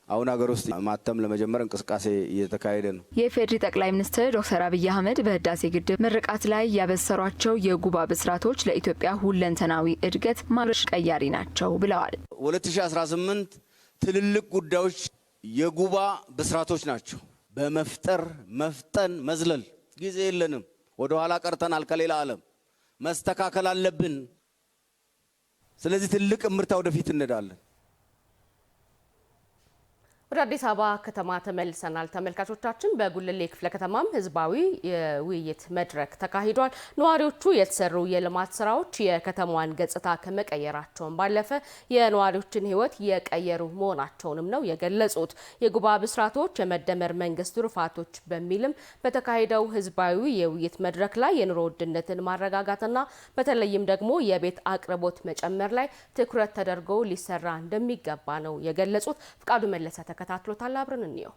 አሁን ሀገር ውስጥ ማተም ለመጀመር እንቅስቃሴ እየተካሄደ ነው። የፌዴሪ ጠቅላይ ሚኒስትር ዶክተር አብይ አህመድ በህዳሴ ግድብ ምርቃት ላይ ያበሰሯቸው የጉባ ብስራቶች ለኢትዮጵያ ሁለንተናዊ እድገት ማርሽ ቀያሪ ናቸው ብለዋል። 2018 ትልልቅ ጉዳዮች የጉባ ብስራቶች ናቸው። በመፍጠር መፍጠን መዝለል ጊዜ የለንም። ወደ ኋላ ቀርተናል ከሌላ ዓለም መስተካከል አለብን። ስለዚህ ትልቅ እምርታ ወደፊት እንሄዳለን። ወደ አዲስ አበባ ከተማ ተመልሰናል ተመልካቾቻችን። በጉለሌ ክፍለ ከተማም ህዝባዊ የውይይት መድረክ ተካሂዷል። ነዋሪዎቹ የተሰሩ የልማት ስራዎች የከተማዋን ገጽታ ከመቀየራቸውን ባለፈ የነዋሪዎችን ህይወት የቀየሩ መሆናቸውንም ነው የገለጹት። የጉባ ብስራቶች የመደመር መንግስት ትሩፋቶች በሚልም በተካሄደው ህዝባዊ የውይይት መድረክ ላይ የኑሮ ውድነትን ማረጋጋትና በተለይም ደግሞ የቤት አቅርቦት መጨመር ላይ ትኩረት ተደርጎ ሊሰራ እንደሚገባ ነው የገለጹት። ፍቃዱ መለሰ ተከታትሎታል። አብረን እንየው።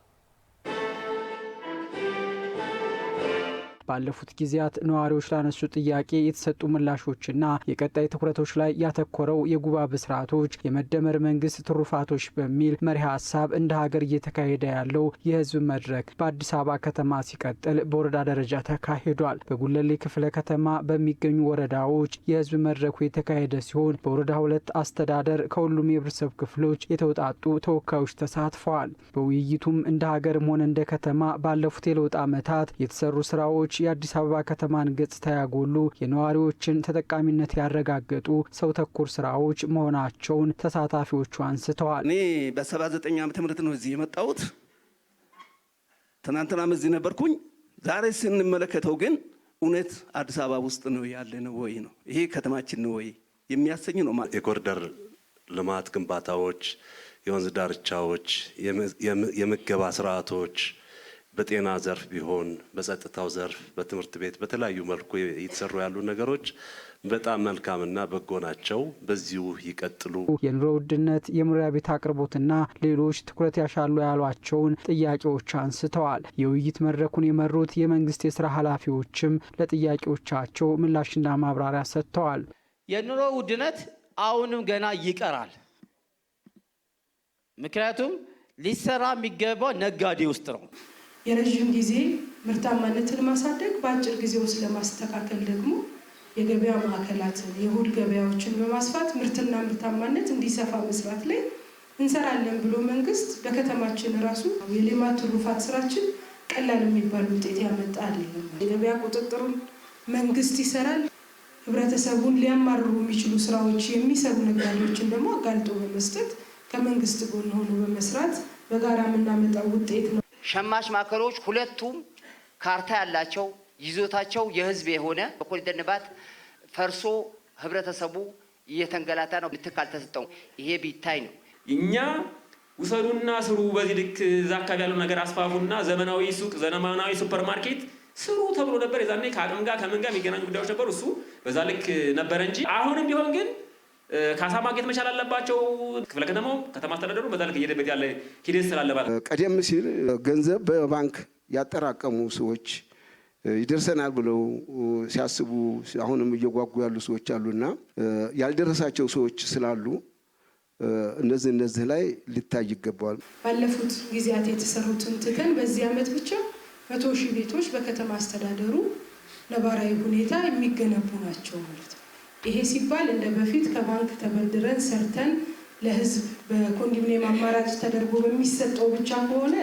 ባለፉት ጊዜያት ነዋሪዎች ላነሱ ጥያቄ የተሰጡ ምላሾችና የቀጣይ ትኩረቶች ላይ ያተኮረው የጉባ ብስራቶች የመደመር መንግስት ትሩፋቶች በሚል መሪ ሀሳብ እንደ ሀገር እየተካሄደ ያለው የህዝብ መድረክ በአዲስ አበባ ከተማ ሲቀጥል በወረዳ ደረጃ ተካሂዷል። በጉለሌ ክፍለ ከተማ በሚገኙ ወረዳዎች የህዝብ መድረኩ የተካሄደ ሲሆን በወረዳ 2 አስተዳደር ከሁሉም የህብረተሰብ ክፍሎች የተውጣጡ ተወካዮች ተሳትፈዋል። በውይይቱም እንደ ሀገርም ሆነ እንደ ከተማ ባለፉት የለውጥ ዓመታት የተሰሩ ስራዎች የአዲስ አበባ ከተማን ገጽታ ያጎሉ የነዋሪዎችን ተጠቃሚነት ያረጋገጡ ሰው ተኮር ስራዎች መሆናቸውን ተሳታፊዎቹ አንስተዋል። እኔ በ79 ዓመተ ምህረት ነው እዚህ የመጣሁት። ትናንትናም እዚህ ነበርኩኝ። ዛሬ ስንመለከተው ግን እውነት አዲስ አበባ ውስጥ ነው ያለ ነው ወይ ነው ይሄ ከተማችን ነው ወይ የሚያሰኝ ነው ማለት የኮሪደር ልማት ግንባታዎች፣ የወንዝ ዳርቻዎች፣ የምገባ ስርዓቶች በጤና ዘርፍ ቢሆን በጸጥታው ዘርፍ በትምህርት ቤት በተለያዩ መልኩ እየተሰሩ ያሉ ነገሮች በጣም መልካምና በጎ ናቸው። በዚሁ ይቀጥሉ። የኑሮ ውድነት፣ የመኖሪያ ቤት አቅርቦትና ሌሎች ትኩረት ያሻሉ ያሏቸውን ጥያቄዎች አንስተዋል። የውይይት መድረኩን የመሩት የመንግስት የስራ ኃላፊዎችም ለጥያቄዎቻቸው ምላሽና ማብራሪያ ሰጥተዋል። የኑሮ ውድነት አሁንም ገና ይቀራል። ምክንያቱም ሊሰራ የሚገባው ነጋዴ ውስጥ ነው። የረዥም ጊዜ ምርታማነትን ማሳደግ በአጭር ጊዜ ውስጥ ለማስተካከል ደግሞ የገበያ ማዕከላትን የእሁድ ገበያዎችን በማስፋት ምርትና ምርታማነት እንዲሰፋ መስራት ላይ እንሰራለን ብሎ መንግስት በከተማችን ራሱ የልማት ትሩፋት ስራችን ቀላል የሚባል ውጤት ያመጣ አይደለም። የገበያ ቁጥጥሩን መንግስት ይሰራል። ህብረተሰቡን ሊያማርሩ የሚችሉ ስራዎች የሚሰሩ ነጋዴዎችን ደግሞ አጋልጦ በመስጠት ከመንግስት ጎን ሆኖ በመስራት በጋራ የምናመጣው ውጤት ነው። ሸማች ማዕከሎች ሁለቱም ካርታ ያላቸው ይዞታቸው የህዝብ የሆነ በኮሪደር ልማት ፈርሶ ህብረተሰቡ እየተንገላታ ነው። ልትክ አልተሰጠው። ይሄ ቢታይ ነው። እኛ ውሰዱና ስሩ፣ በዚህ ልክ እዛ አካባቢ ያለው ነገር አስፋፉና ዘመናዊ ሱቅ፣ ዘመናዊ ሱፐር ማርኬት ስሩ ተብሎ ነበር። የዛኔ ከአቅም ጋር ከምን ጋር የሚገናኙ ጉዳዮች ነበሩ። እሱ በዛ ልክ ነበረ እንጂ አሁንም ቢሆን ግን ካሳ ማግኘት መቻል አለባቸው። ክፍለ ከተማው ከተማ አስተዳደሩ በዛ ልክ እየሄደበት ያለ ሂደት ስላለባት ቀደም ሲል ገንዘብ በባንክ ያጠራቀሙ ሰዎች ይደርሰናል ብለው ሲያስቡ አሁንም እየጓጉ ያሉ ሰዎች አሉና ያልደረሳቸው ሰዎች ስላሉ እነዚህ ላይ ሊታይ ይገባዋል። ባለፉት ጊዜያት የተሰሩትን ትተን በዚህ ዓመት ብቻ 100,000 ቤቶች በከተማ አስተዳደሩ ነባራዊ ሁኔታ የሚገነቡ ናቸው ማለት ነው። ይሄ ሲባል እንደ በፊት ከባንክ ተበድረን ሰርተን ለህዝብ በኮንዶሚኒየም አማራጭ ተደርጎ በሚሰጠው ብቻ ከሆነ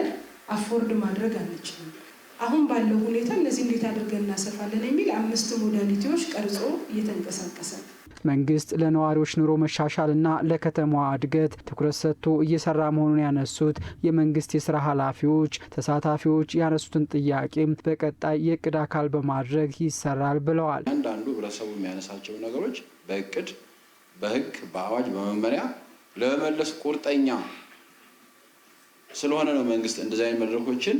አፎርድ ማድረግ አንችልም። አሁን ባለው ሁኔታ እነዚህ እንዴት አድርገን እናሰፋለን የሚል 5 ሞዳሊቲዎች ቀርጾ እየተንቀሳቀሰ ነው። መንግስት ለነዋሪዎች ኑሮ መሻሻልና ለከተማዋ እድገት ትኩረት ሰጥቶ እየሰራ መሆኑን ያነሱት የመንግስት የስራ ኃላፊዎች ተሳታፊዎች ያነሱትን ጥያቄ በቀጣይ የእቅድ አካል በማድረግ ይሰራል ብለዋል። አንዳንዱ ህብረተሰቡ የሚያነሳቸው ነገሮች በእቅድ፣ በህግ፣ በአዋጅ፣ በመመሪያ ለመመለስ ቁርጠኛ ስለሆነ ነው መንግስት እንደዚህ አይነት መድረኮችን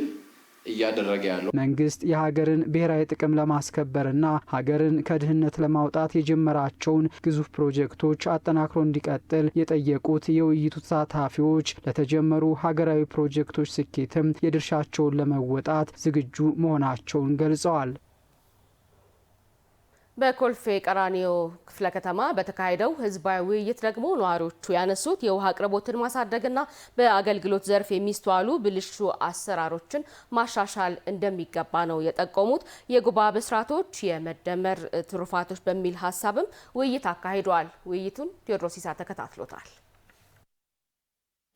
እያደረገ ያለው። መንግስት የሀገርን ብሔራዊ ጥቅም ለማስከበርና ሀገርን ከድህነት ለማውጣት የጀመራቸውን ግዙፍ ፕሮጀክቶች አጠናክሮ እንዲቀጥል የጠየቁት የውይይቱ ተሳታፊዎች ለተጀመሩ ሀገራዊ ፕሮጀክቶች ስኬትም የድርሻቸውን ለመወጣት ዝግጁ መሆናቸውን ገልጸዋል። በኮልፌ ቀራኒዮ ክፍለ ከተማ በተካሄደው ህዝባዊ ውይይት ደግሞ ነዋሪዎቹ ያነሱት የውሃ አቅርቦትን ማሳደግና በአገልግሎት ዘርፍ የሚስተዋሉ ብልሹ አሰራሮችን ማሻሻል እንደሚገባ ነው የጠቆሙት። የጉባ ብስራቶች የመደመር ትሩፋቶች በሚል ሀሳብም ውይይት አካሂደዋል። ውይይቱን ቴዎድሮስ ይሳ ተከታትሎታል።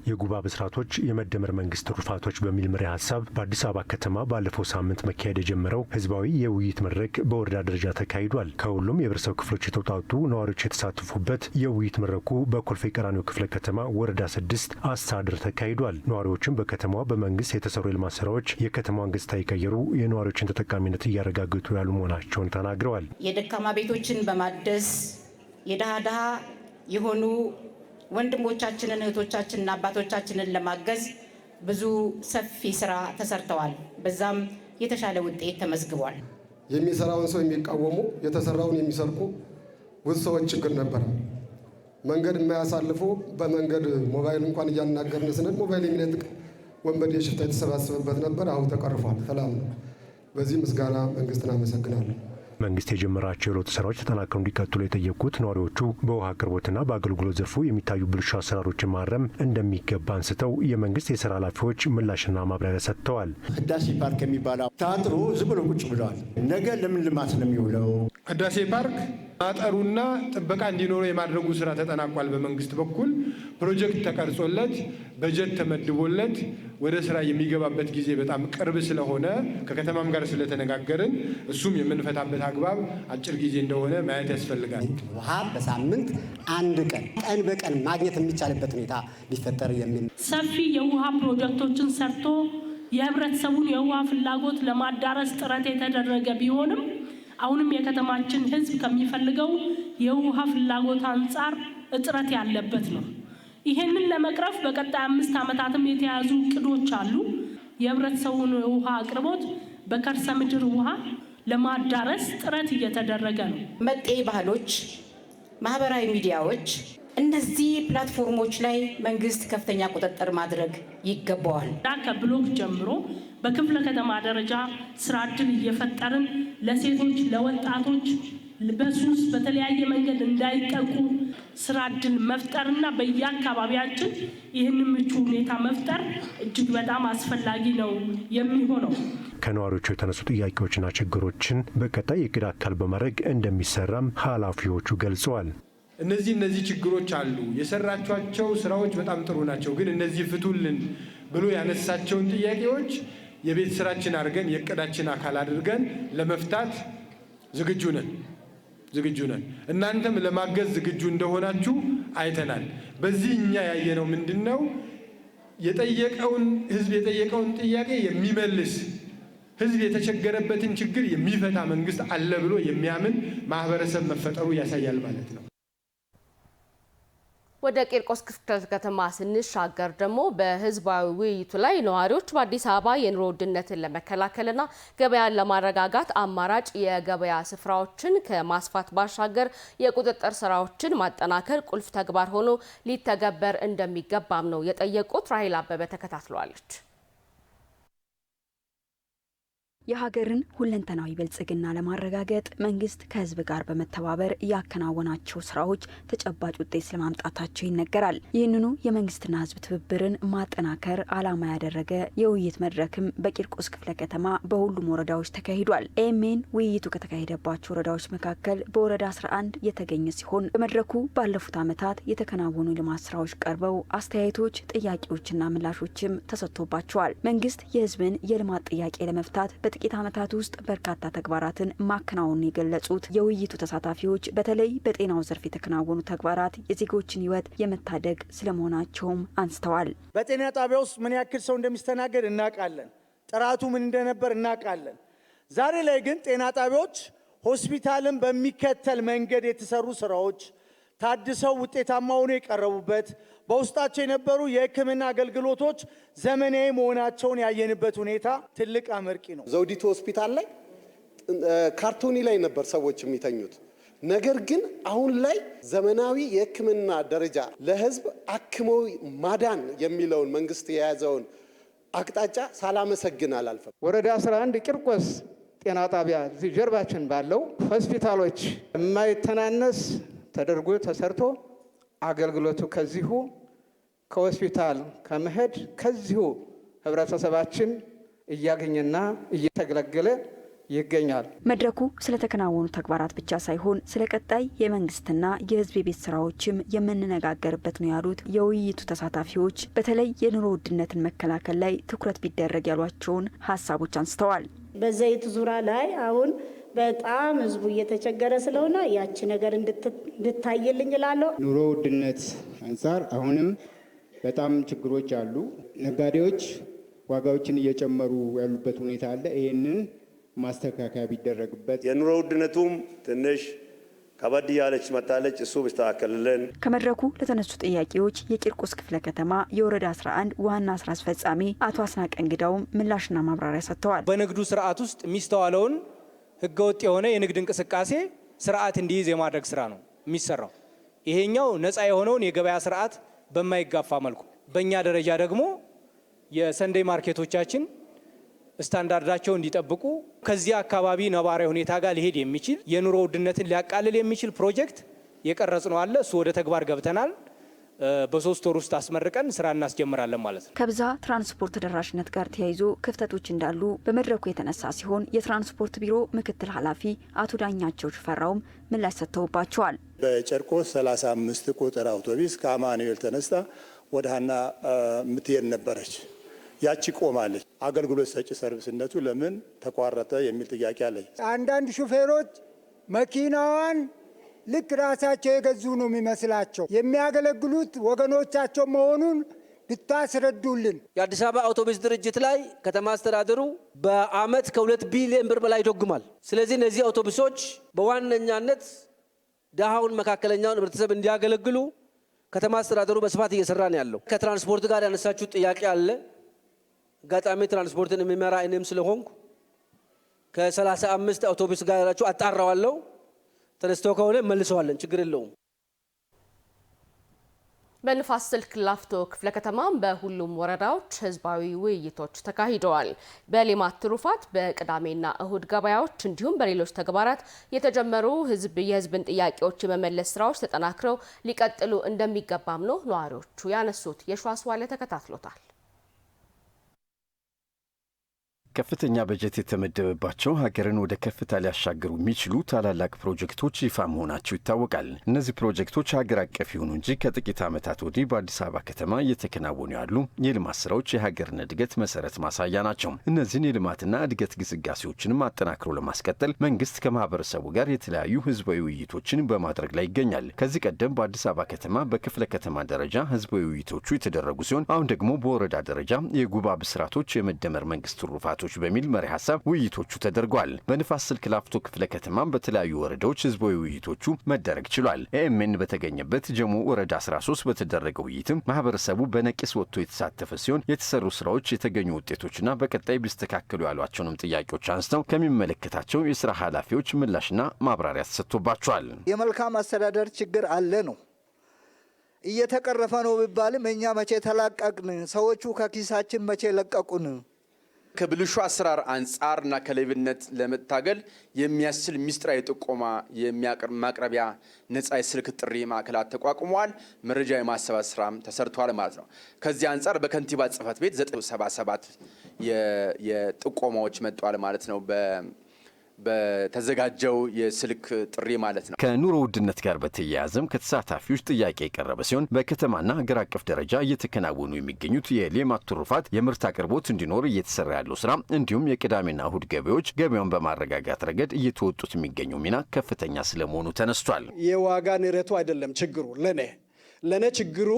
የጉባ ብስራቶች የመደመር መንግስት ትሩፋቶች በሚል መሪ ሀሳብ በአዲስ አበባ ከተማ ባለፈው ሳምንት መካሄድ የጀመረው ህዝባዊ የውይይት መድረክ በወረዳ ደረጃ ተካሂዷል። ከሁሉም የህብረተሰብ ክፍሎች የተውጣጡ ነዋሪዎች የተሳተፉበት የውይይት መድረኩ በኮልፌ ቀራኒዮ ክፍለ ከተማ ወረዳ 6 አስተዳደር ተካሂዷል። ነዋሪዎችም በከተማዋ በመንግስት የተሰሩ የልማት ስራዎች የከተማዋን ገጽታ የቀየሩ የነዋሪዎችን ተጠቃሚነት እያረጋገጡ ያሉ መሆናቸውን ተናግረዋል። የደካማ ቤቶችን በማደስ የድሃ የሆኑ ወንድሞቻችንን እህቶቻችንና አባቶቻችንን ለማገዝ ብዙ ሰፊ ስራ ተሰርተዋል። በዛም የተሻለ ውጤት ተመዝግቧል። የሚሰራውን ሰው የሚቃወሙ የተሰራውን የሚሰርቁ ብዙ ሰዎች ችግር ነበር። መንገድ የማያሳልፉ በመንገድ ሞባይል እንኳን እያናገርን ስንል ሞባይል የሚነጥቅ ወንበዴ ሽፍታ የተሰባሰበበት ነበር። አሁን ተቀርፏል። ሰላም ነው። በዚህ ምስጋና መንግስትን አመሰግናለሁ። መንግስት የጀመራቸው የለውጥ ስራዎች ተጠናክረው እንዲቀጥሉ የጠየቁት ነዋሪዎቹ በውሃ አቅርቦትና በአገልግሎት ዘርፉ የሚታዩ ብልሹ አሰራሮችን ማረም እንደሚገባ አንስተው የመንግስት የስራ ኃላፊዎች ምላሽና ማብራሪያ ሰጥተዋል። ህዳሴ ፓርክ የሚባለው ታጥሮ ዝም ብሎ ቁጭ ብለዋል። ነገ ለምን ልማት ነው የሚውለው? ህዳሴ ፓርክ ማጠሩና ጥበቃ እንዲኖረው የማድረጉ ስራ ተጠናቋል። በመንግስት በኩል ፕሮጀክት ተቀርጾለት በጀት ተመድቦለት ወደ ስራ የሚገባበት ጊዜ በጣም ቅርብ ስለሆነ ከከተማም ጋር ስለተነጋገርን እሱም የምንፈታበት አግባብ አጭር ጊዜ እንደሆነ ማየት ያስፈልጋል። ውሃ በሳምንት አንድ ቀን በቀን ማግኘት የሚቻልበት ሁኔታ ሊፈጠር የሚል ሰፊ የውሃ ፕሮጀክቶችን ሰርቶ የህብረተሰቡን የውሃ ፍላጎት ለማዳረስ ጥረት የተደረገ ቢሆንም አሁንም የከተማችን ህዝብ ከሚፈልገው የውሃ ፍላጎት አንጻር እጥረት ያለበት ነው። ይሄንን ለመቅረፍ በቀጣይ 5 ዓመታትም የተያዙ እቅዶች አሉ። የህብረተሰቡን የውሃ አቅርቦት በከርሰ ምድር ውሃ ለማዳረስ ጥረት እየተደረገ ነው። መጤ ባህሎች፣ ማህበራዊ ሚዲያዎች፣ እነዚህ ፕላትፎርሞች ላይ መንግስት ከፍተኛ ቁጥጥር ማድረግ ይገባዋል። ከብሎክ ጀምሮ በክፍለ ከተማ ደረጃ ስራ ዕድል እየፈጠርን ለሴቶች ለወጣቶች በሱስ በተለያየ መንገድ እንዳይጠቁ ስራ ዕድል መፍጠርና በየአካባቢያችን ይህንን ምቹ ሁኔታ መፍጠር እጅግ በጣም አስፈላጊ ነው የሚሆነው። ከነዋሪዎቹ የተነሱ ጥያቄዎችና ችግሮችን በቀጣይ የዕቅድ አካል በማድረግ እንደሚሰራም ኃላፊዎቹ ገልጸዋል። እነዚህ ችግሮች አሉ። የሰራቿቸው ስራዎች በጣም ጥሩ ናቸው። ግን እነዚህ ፍቱልን ብሎ ያነሳቸውን ጥያቄዎች የቤት ስራችን አድርገን የዕቅዳችን አካል አድርገን ለመፍታት ዝግጁ ነን። እናንተም ለማገዝ ዝግጁ እንደሆናችሁ አይተናል። በዚህ እኛ ያየነው ምንድነው? ህዝብ የጠየቀውን ጥያቄ የሚመልስ ህዝብ የተቸገረበትን ችግር የሚፈታ መንግስት አለ ብሎ የሚያምን ማህበረሰብ መፈጠሩ ያሳያል ማለት ነው። ወደ ቂርቆስ ክፍለ ከተማ ስንሻገር ደግሞ በህዝባዊ ውይይቱ ላይ ነዋሪዎች በአዲስ አበባ የኑሮ ውድነትን ለመከላከልና ገበያን ለማረጋጋት አማራጭ የገበያ ስፍራዎችን ከማስፋት ባሻገር የቁጥጥር ስራዎችን ማጠናከር ቁልፍ ተግባር ሆኖ ሊተገበር እንደሚገባም ነው የጠየቁት። ራሂል አበበ ተከታትለዋለች። የሀገርን ሁለንተናዊ ብልጽግና ለማረጋገጥ መንግስት ከህዝብ ጋር በመተባበር ያከናወናቸው ስራዎች ተጨባጭ ውጤት ስለማምጣታቸው ይነገራል። ይህንኑ የመንግስትና ህዝብ ትብብርን ማጠናከር ዓላማ ያደረገ የውይይት መድረክም በቂርቆስ ክፍለ ከተማ በሁሉም ወረዳዎች ተካሂዷል። ኤሜን ውይይቱ ከተካሄደባቸው ወረዳዎች መካከል በወረዳ 11 የተገኘ ሲሆን በመድረኩ ባለፉት ዓመታት የተከናወኑ ልማት ስራዎች ቀርበው አስተያየቶች፣ ጥያቄዎችና ምላሾችም ተሰጥቶባቸዋል። መንግስት የህዝብን የልማት ጥያቄ ለመፍታት በጥቂት ዓመታት ውስጥ በርካታ ተግባራትን ማከናወኑን የገለጹት የውይይቱ ተሳታፊዎች በተለይ በጤናው ዘርፍ የተከናወኑ ተግባራት የዜጎችን ህይወት የመታደግ ስለመሆናቸውም አንስተዋል። በጤና ጣቢያ ውስጥ ምን ያክል ሰው እንደሚስተናገድ እናውቃለን። ጥራቱ ምን እንደነበር እናውቃለን። ዛሬ ላይ ግን ጤና ጣቢያዎች ሆስፒታልን በሚከተል መንገድ የተሰሩ ስራዎች ታድሰው ውጤታማ ሆነው የቀረቡበት በውስጣቸው የነበሩ የህክምና አገልግሎቶች ዘመናዊ መሆናቸውን ያየንበት ሁኔታ ትልቅ አመርቂ ነው። ዘውዲቱ ሆስፒታል ላይ ካርቶኒ ላይ ነበር ሰዎች የሚተኙት። ነገር ግን አሁን ላይ ዘመናዊ የህክምና ደረጃ ለህዝብ አክሞ ማዳን የሚለውን መንግስት የያዘውን አቅጣጫ ሳላመሰግን አላልፈም። ወረዳ 11 ቂርቆስ ጤና ጣቢያ እዚህ ጀርባችን ባለው ሆስፒታሎች የማይተናነስ ተደርጎ ተሰርቶ አገልግሎቱ ከዚሁ ከሆስፒታል ከመሄድ ከዚሁ ህብረተሰባችን እያገኘና እየተገለገለ ይገኛል። መድረኩ ስለተከናወኑ ተግባራት ብቻ ሳይሆን ስለ ቀጣይ የመንግስትና የህዝብ የቤት ስራዎችም የምንነጋገርበት ነው ያሉት የውይይቱ ተሳታፊዎች በተለይ የኑሮ ውድነትን መከላከል ላይ ትኩረት ቢደረግ ያሏቸውን ሀሳቦች አንስተዋል። በዘይት ዙሪያ ላይ አሁን በጣም ህዝቡ እየተቸገረ ስለሆነ ያቺ ነገር እንድታይልኝ እላለሁ። ኑሮ ውድነት አንጻር አሁንም በጣም ችግሮች አሉ። ነጋዴዎች ዋጋዎችን እየጨመሩ ያሉበት ሁኔታ አለ። ይህንን ማስተካከያ ቢደረግበት። የኑሮ ውድነቱም ትንሽ ከበድ ያለች መጣለች፣ እሱ ቢስተካከልልን። ከመድረኩ ለተነሱ ጥያቄዎች የቂርቆስ ክፍለ ከተማ የወረዳ 11 ዋና ስራ አስፈጻሚ አቶ አስናቀ እንግዳውም ምላሽና ማብራሪያ ሰጥተዋል። በንግዱ ስርዓት ውስጥ የሚስተዋለውን ህገወጥ የሆነ የንግድ እንቅስቃሴ ስርዓት እንዲይዝ የማድረግ ስራ ነው የሚሰራው። ይሄኛው ነፃ የሆነውን የገበያ ስርዓት በማይጋፋ መልኩ በእኛ ደረጃ ደግሞ የሰንደይ ማርኬቶቻችን ስታንዳርዳቸው እንዲጠብቁ ከዚህ አካባቢ ነባራዊ ሁኔታ ጋር ሊሄድ የሚችል የኑሮ ውድነትን ሊያቃልል የሚችል ፕሮጀክት የቀረጽ ነው አለ። እሱ ወደ ተግባር ገብተናል። በ3 ወር ውስጥ አስመርቀን ስራ እናስጀምራለን ማለት ነው። ከብዛ ትራንስፖርት ተደራሽነት ጋር ተያይዞ ክፍተቶች እንዳሉ በመድረኩ የተነሳ ሲሆን የትራንስፖርት ቢሮ ምክትል ኃላፊ አቶ ዳኛቸው ሽፈራውም ምላሽ ሰጥተውባቸዋል። በጨርቆስ 35 ቁጥር አውቶቡስ ከአማኑኤል ተነስታ ወደ ሀና የምትሄድ ነበረች። ያቺ ቆማለች። አገልግሎት ሰጪ ሰርቪስነቱ ለምን ተቋረጠ የሚል ጥያቄ አለኝ። አንዳንድ ሹፌሮች መኪናዋን ልክ ራሳቸው የገዙ ነው የሚመስላቸው። የሚያገለግሉት ወገኖቻቸው መሆኑን ብታስረዱልን። የአዲስ አበባ አውቶቡስ ድርጅት ላይ ከተማ አስተዳደሩ በአመት ከ2 ቢሊዮን ብር በላይ ይደጉማል። ስለዚህ እነዚህ አውቶቡሶች በዋነኛነት ደሃውን መካከለኛውን ህብረተሰብ እንዲያገለግሉ ከተማ አስተዳደሩ በስፋት እየሰራ ነው ያለው። ከትራንስፖርት ጋር ያነሳችሁ ጥያቄ አለ። አጋጣሚ ትራንስፖርትን የሚመራ እኔም ስለሆንኩ ከ35 አውቶቡስ ጋር ያላችሁ አጣራዋለሁ። ተነስቶ ከሆነ መልሰዋለን፣ ችግር የለውም። በንፋስ ስልክ ላፍቶ ክፍለ ከተማም በሁሉም ወረዳዎች ህዝባዊ ውይይቶች ተካሂደዋል። በሌማት ትሩፋት በቅዳሜና እሁድ ገበያዎች እንዲሁም በሌሎች ተግባራት የተጀመሩ የህዝብን ጥያቄዎች የመመለስ ስራዎች ተጠናክረው ሊቀጥሉ እንደሚገባም ነው ነዋሪዎቹ ያነሱት። የሸዋስ ዋለ ተከታትሎታል። ከፍተኛ በጀት የተመደበባቸው ሀገርን ወደ ከፍታ ሊያሻገሩ የሚችሉ ታላላቅ ፕሮጀክቶች ይፋ መሆናቸው ይታወቃል። እነዚህ ፕሮጀክቶች ሀገር አቀፍ ይሁኑ እንጂ ከጥቂት ዓመታት ወዲህ በአዲስ አበባ ከተማ እየተከናወኑ ያሉ የልማት ስራዎች የሀገርን እድገት መሰረት ማሳያ ናቸው። እነዚህን የልማትና እድገት ግስጋሴዎችንም አጠናክሮ ለማስቀጠል መንግስት ከማህበረሰቡ ጋር የተለያዩ ህዝባዊ ውይይቶችን በማድረግ ላይ ይገኛል። ከዚህ ቀደም በአዲስ አበባ ከተማ በክፍለ ከተማ ደረጃ ህዝባዊ ውይይቶቹ የተደረጉ ሲሆን አሁን ደግሞ በወረዳ ደረጃ የጉባ ብስራቶች የመደመር መንግስት ትሩፋቶች በሚል መሪ ሀሳብ ውይይቶቹ ተደርጓል። በንፋስ ስልክ ላፍቶ ክፍለ ከተማም በተለያዩ ወረዳዎች ህዝባዊ ውይይቶቹ መደረግ ችሏል። ኤኤምኤን በተገኘበት ጀሞ ወረዳ 13 በተደረገ ውይይትም ማህበረሰቡ በነቂስ ወጥቶ የተሳተፈ ሲሆን የተሰሩ ስራዎች፣ የተገኙ ውጤቶችና በቀጣይ ቢስተካከሉ ያሏቸውንም ጥያቄዎች አንስተው ከሚመለከታቸው የስራ ኃላፊዎች ምላሽና ማብራሪያ ተሰጥቶባቸዋል። የመልካም አስተዳደር ችግር አለ ነው እየተቀረፈ ነው ቢባልም እኛ መቼ ተላቀቅን? ሰዎቹ ከኪሳችን መቼ ለቀቁን? ከብልሹ አሰራር አንጻርና ከሌብነት ለመታገል የሚያስችል ሚስጥራዊ ጥቆማ ማቅረቢያ ነጻ የስልክ ጥሪ ማዕከላት ተቋቁመዋል። መረጃ የማሰባሰብ ስራም ተሰርቷል ማለት ነው። ከዚህ አንጻር በከንቲባ ጽህፈት ቤት 977 የጥቆማዎች መጥቷል ማለት ነው። በተዘጋጀው የስልክ ጥሪ ማለት ነው። ከኑሮ ውድነት ጋር በተያያዘም ከተሳታፊዎች ጥያቄ የቀረበ ሲሆን በከተማና ሀገር አቀፍ ደረጃ እየተከናወኑ የሚገኙት የሌማት ትሩፋት የምርት አቅርቦት እንዲኖር እየተሰራ ያለው ስራ እንዲሁም የቅዳሜና እሁድ ገበያዎች ገበያውን በማረጋጋት ረገድ እየተወጡት የሚገኘው ሚና ከፍተኛ ስለመሆኑ ተነስቷል። የዋጋ ንረቱ አይደለም ችግሩ፣ ለኔ ችግሩ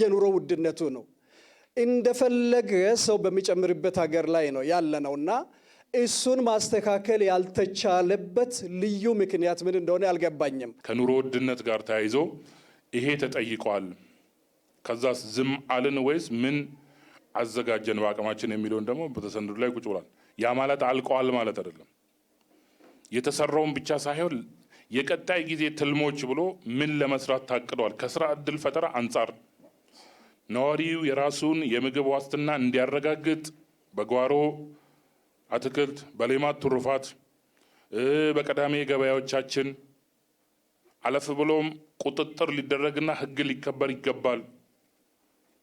የኑሮ ውድነቱ ነው። እንደፈለገ ሰው በሚጨምርበት ሀገር ላይ ነው ያለነውና እሱን ማስተካከል ያልተቻለበት ልዩ ምክንያት ምን እንደሆነ አልገባኝም። ከኑሮ ውድነት ጋር ተያይዞ ይሄ ተጠይቋል። ከዛስ ዝም አልን ወይስ ምን አዘጋጀን በአቅማችን የሚለውን ደግሞ በተሰንዱ ላይ ቁጭ ብሏል። ያ ማለት አልቀዋል ማለት አይደለም። የተሰራውን ብቻ ሳይሆን የቀጣይ ጊዜ ትልሞች ብሎ ምን ለመስራት ታቅዷል። ከስራ እድል ፈጠራ አንጻር ነዋሪው የራሱን የምግብ ዋስትና እንዲያረጋግጥ በጓሮ አትክልት፣ በሌማት ትሩፋት፣ በቀዳሜ ገበያዎቻችን አለፍ ብሎም ቁጥጥር ሊደረግና ህግ ሊከበር ይገባል።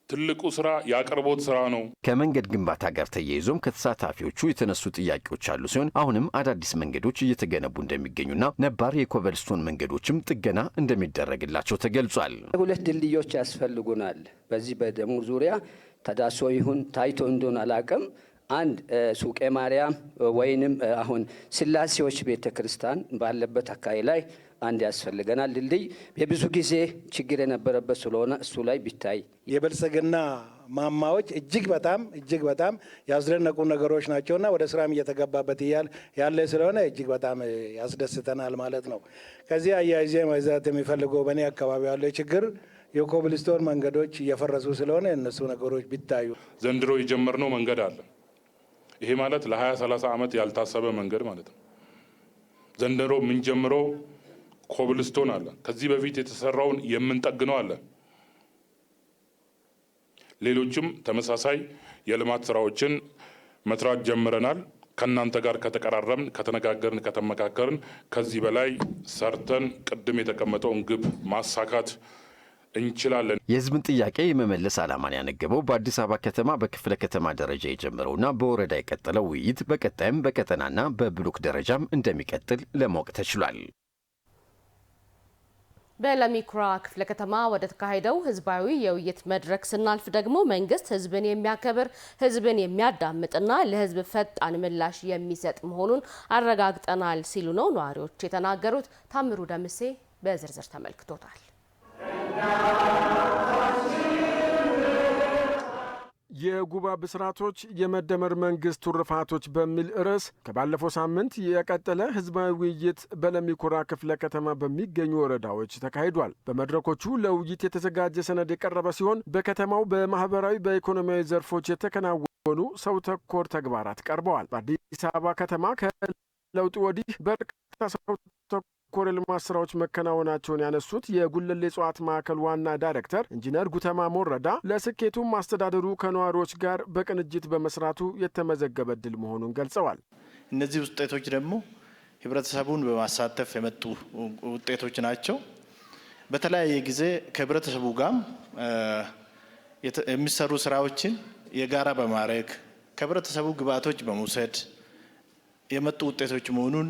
ትልቁ ስራ የአቅርቦት ስራ ነው። ከመንገድ ግንባታ ጋር ተያይዞም ከተሳታፊዎቹ የተነሱ ጥያቄዎች አሉ ሲሆን አሁንም አዳዲስ መንገዶች እየተገነቡ እንደሚገኙና ነባር የኮብልስቶን መንገዶችም ጥገና እንደሚደረግላቸው ተገልጿል። 2 ድልድዮች ያስፈልጉናል። በዚህ በደሙ ዙሪያ ተዳሶ ይሁን ታይቶ እንደሆነ አላቅም። አንድ ሱቄ ማርያም ወይንም አሁን ስላሴዎች ቤተክርስቲያን ባለበት አካባቢ ላይ አንድ ያስፈልገናል ድልድይ። የብዙ ጊዜ ችግር የነበረበት ስለሆነ እሱ ላይ ቢታይ የብልጽግና ማማዎች እጅግ በጣም ያስደነቁ ነገሮች ናቸውና ወደ ስራም እየተገባበት ያለ ስለሆነ እጅግ በጣም ያስደስተናል ማለት ነው። ከዚህ አያይዜ ማይዛት የሚፈልገው በእኔ አካባቢ ያለው ችግር የኮብልስቶን መንገዶች እየፈረሱ ስለሆነ እነሱ ነገሮች ቢታዩ። ዘንድሮ የጀመርነው መንገድ አለ። ይሄ ማለት ለ20-30 ዓመት ያልታሰበ መንገድ ማለት ነው። ዘንድሮ የምንጀምረው ኮብልስቶን አለ። ከዚህ በፊት የተሰራውን የምንጠግነው አለ። ሌሎችም ተመሳሳይ የልማት ስራዎችን መስራት ጀምረናል። ከናንተ ጋር ከተቀራረብን፣ ከተነጋገርን፣ ከተመካከርን ከዚህ በላይ ሰርተን ቅድም የተቀመጠውን ግብ ማሳካት እንችላለን። የህዝብን ጥያቄ የመመለስ ዓላማን ያነገበው በአዲስ አበባ ከተማ በክፍለ ከተማ ደረጃ የጀመረውና በወረዳ የቀጠለው ውይይት በቀጣይም በቀጠናና በብሎክ ደረጃም እንደሚቀጥል ለማወቅ ተችሏል። በለሚ ኩራ ክፍለ ከተማ ወደ ተካሄደው ህዝባዊ የውይይት መድረክ ስናልፍ ደግሞ መንግስት ህዝብን የሚያከብር ህዝብን የሚያዳምጥና ለህዝብ ፈጣን ምላሽ የሚሰጥ መሆኑን አረጋግጠናል ሲሉ ነው ነዋሪዎች የተናገሩት። ታምሩ ደምሴ በዝርዝር ተመልክቶታል። የጉባ ብስራቶች የመደመር መንግስት ትሩፋቶች በሚል ርዕስ ከባለፈው ሳምንት የቀጠለ ህዝባዊ ውይይት በለሚ ኩራ ክፍለ ከተማ በሚገኙ ወረዳዎች ተካሂዷል። በመድረኮቹ ለውይይት የተዘጋጀ ሰነድ የቀረበ ሲሆን በከተማው በማህበራዊ በኢኮኖሚያዊ ዘርፎች የተከናወኑ ሰው ተኮር ተግባራት ቀርበዋል። በአዲስ አበባ ከተማ ከለውጡ ወዲህ በርካታ ሰው ተኮር ልማት ስራዎች መከናወናቸውን ያነሱት የጉለሌ እጽዋት ማዕከል ዋና ዳይሬክተር ኢንጂነር ጉተማ ሞረዳ ለስኬቱም አስተዳደሩ ከነዋሪዎች ጋር በቅንጅት በመስራቱ የተመዘገበ ድል መሆኑን ገልጸዋል። እነዚህ ውጤቶች ደግሞ ህብረተሰቡን በማሳተፍ የመጡ ውጤቶች ናቸው። በተለያየ ጊዜ ከህብረተሰቡ ጋር የሚሰሩ ስራዎችን የጋራ በማድረግ ከህብረተሰቡ ግብዓቶች በመውሰድ የመጡ ውጤቶች መሆኑን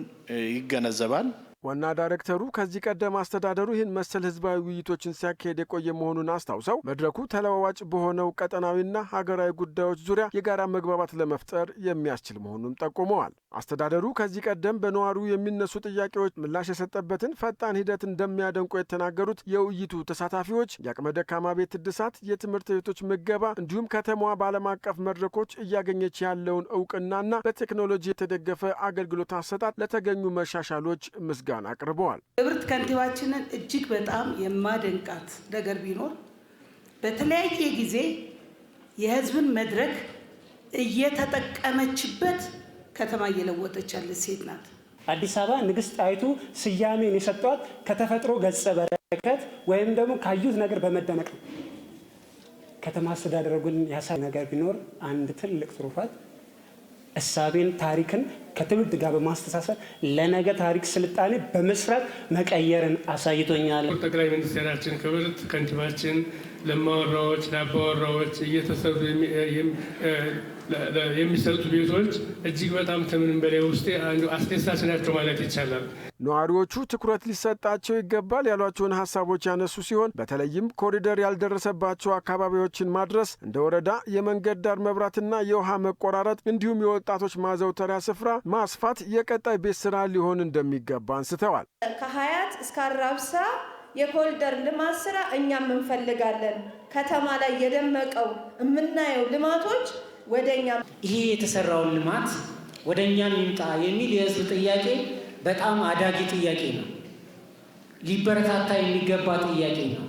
ይገነዘባል። ዋና ዳይሬክተሩ ከዚህ ቀደም አስተዳደሩ ይህን መሰል ህዝባዊ ውይይቶችን ሲያካሄድ የቆየ መሆኑን አስታውሰው መድረኩ ተለዋዋጭ በሆነው ቀጠናዊና ሀገራዊ ጉዳዮች ዙሪያ የጋራ መግባባት ለመፍጠር የሚያስችል መሆኑን ጠቁመዋል። አስተዳደሩ ከዚህ ቀደም በነዋሪው የሚነሱ ጥያቄዎች ምላሽ የሰጠበትን ፈጣን ሂደት እንደሚያደንቁ የተናገሩት የውይይቱ ተሳታፊዎች የአቅመ ደካማ ቤት እድሳት፣ የትምህርት ቤቶች ምገባ እንዲሁም ከተማዋ በዓለም አቀፍ መድረኮች እያገኘች ያለውን እውቅናና በቴክኖሎጂ የተደገፈ አገልግሎት አሰጣጥ ለተገኙ መሻሻሎች ምስጋና አቅርበዋል። ክብርት ከንቲባችንን እጅግ በጣም የማደንቃት ነገር ቢኖር በተለያየ ጊዜ የህዝብን መድረክ እየተጠቀመችበት ከተማ እየለወጠች ያለች ሴት ናት። አዲስ አበባ ንግስት ጣይቱ ስያሜን የሰጧት ከተፈጥሮ ገጸ በረከት ወይም ደግሞ ካዩት ነገር በመደነቅ ነው። ከተማ አስተዳደሩ ግን ያሳይ ነገር ቢኖር አንድ ትልቅ ትሩፋት እሳቤን ታሪክን ከትውልድ ጋር በማስተሳሰር ለነገ ታሪክ ስልጣኔ በመስራት መቀየርን አሳይቶኛል። ጠቅላይ ሚኒስትራችን ክብርት ከንቲባችን ለማወራዎች ለአባወራዎች እየተሰሩ የሚሰጡ ቤቶች እጅግ በጣም ከምንም በላይ ውስጤ አንዱ አስደሳች ናቸው ማለት ይቻላል። ነዋሪዎቹ ትኩረት ሊሰጣቸው ይገባል ያሏቸውን ሀሳቦች ያነሱ ሲሆን በተለይም ኮሪደር ያልደረሰባቸው አካባቢዎችን ማድረስ፣ እንደ ወረዳ የመንገድ ዳር መብራትና የውሃ መቆራረጥ እንዲሁም የወጣቶች ማዘውተሪያ ስፍራ ማስፋት የቀጣይ ቤት ስራ ሊሆን እንደሚገባ አንስተዋል። ከሀያት እስከ አራብሳ የኮሪደር ልማት ስራ እኛም እንፈልጋለን። ከተማ ላይ የደመቀው የምናየው ልማቶች ወደኛ ይሄ የተሰራውን ልማት ወደኛም ይምጣ የሚል የህዝብ ጥያቄ በጣም አዳጊ ጥያቄ ነው። ሊበረታታ የሚገባ ጥያቄ ነው።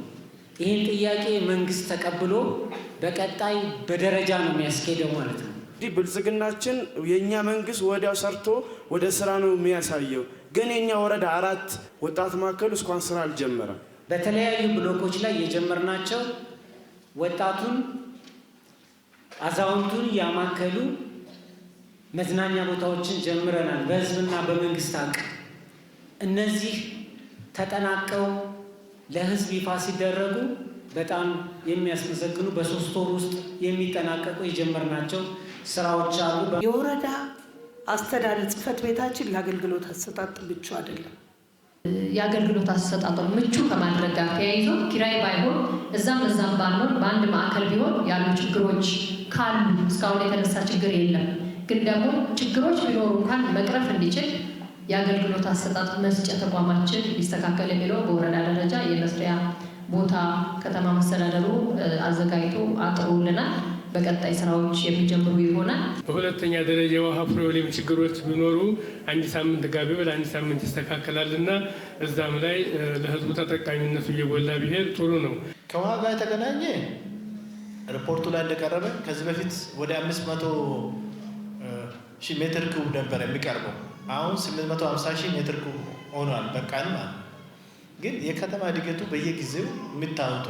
ይህን ጥያቄ መንግስት ተቀብሎ በቀጣይ በደረጃ ነው የሚያስኬደው ማለት ነው። ብልጽግናችን የኛ መንግስት ወዲያው ሰርቶ ወደ ስራ ነው የሚያሳየው። ግን የኛ ወረዳ 4 ወጣት ማዕከል እስካሁን ስራ አልጀመረም። በተለያዩ ብሎኮች ላይ የጀመርናቸው ወጣቱን አዛውንቱን ያማከሉ መዝናኛ ቦታዎችን ጀምረናል። በህዝብና በመንግስት አቅም እነዚህ ተጠናቀው ለህዝብ ይፋ ሲደረጉ በጣም የሚያስመሰግኑ በ3 ወር ውስጥ የሚጠናቀቁ የጀመርናቸው ስራዎች አሉ። የወረዳ አስተዳደር ጽሕፈት ቤታችን ለአገልግሎት አሰጣጥ ምቹ አይደለም። የአገልግሎት አሰጣጡን ምቹ ከማድረግ ጋር ተያይዞ ኪራይ ባይሆን እዛም ባንሆን በአንድ ማዕከል ቢሆን ያሉ ችግሮች ካሉ እስካሁን የተነሳ ችግር የለም። ግን ደግሞ ችግሮች ቢኖሩ እንኳን መቅረፍ እንዲችል የአገልግሎት አሰጣጥ መስጫ ተቋማችን ሊስተካከል የሚለው በወረዳ ደረጃ የመስሪያ ቦታ ከተማ መስተዳደሩ አዘጋጅቶ አጥሮልናል። በቀጣይ ስራዎች የሚጀምሩ ይሆናል። በሁለተኛ ደረጃ የውሃ ፕሮብሌም ችግሮች ቢኖሩ 1 ሳምንት ጋር ቢሆን 1 ሳምንት ይስተካከላልና እዛም ላይ ለህዝቡ ተጠቃሚነቱ እየጎላ ቢሄድ ጥሩ ነው። ከውሃ ጋር የተገናኘ ሪፖርቱ ላይ እንደቀረበ ከዚህ በፊት ወደ 500 ሺህ ሜትር ኩብ ነበር የሚቀርበው። አሁን 850 ሺህ ሜትር ኩብ ሆኗል በቀን ማለት። ግን የከተማ እድገቱ በየጊዜው የሚታወጡ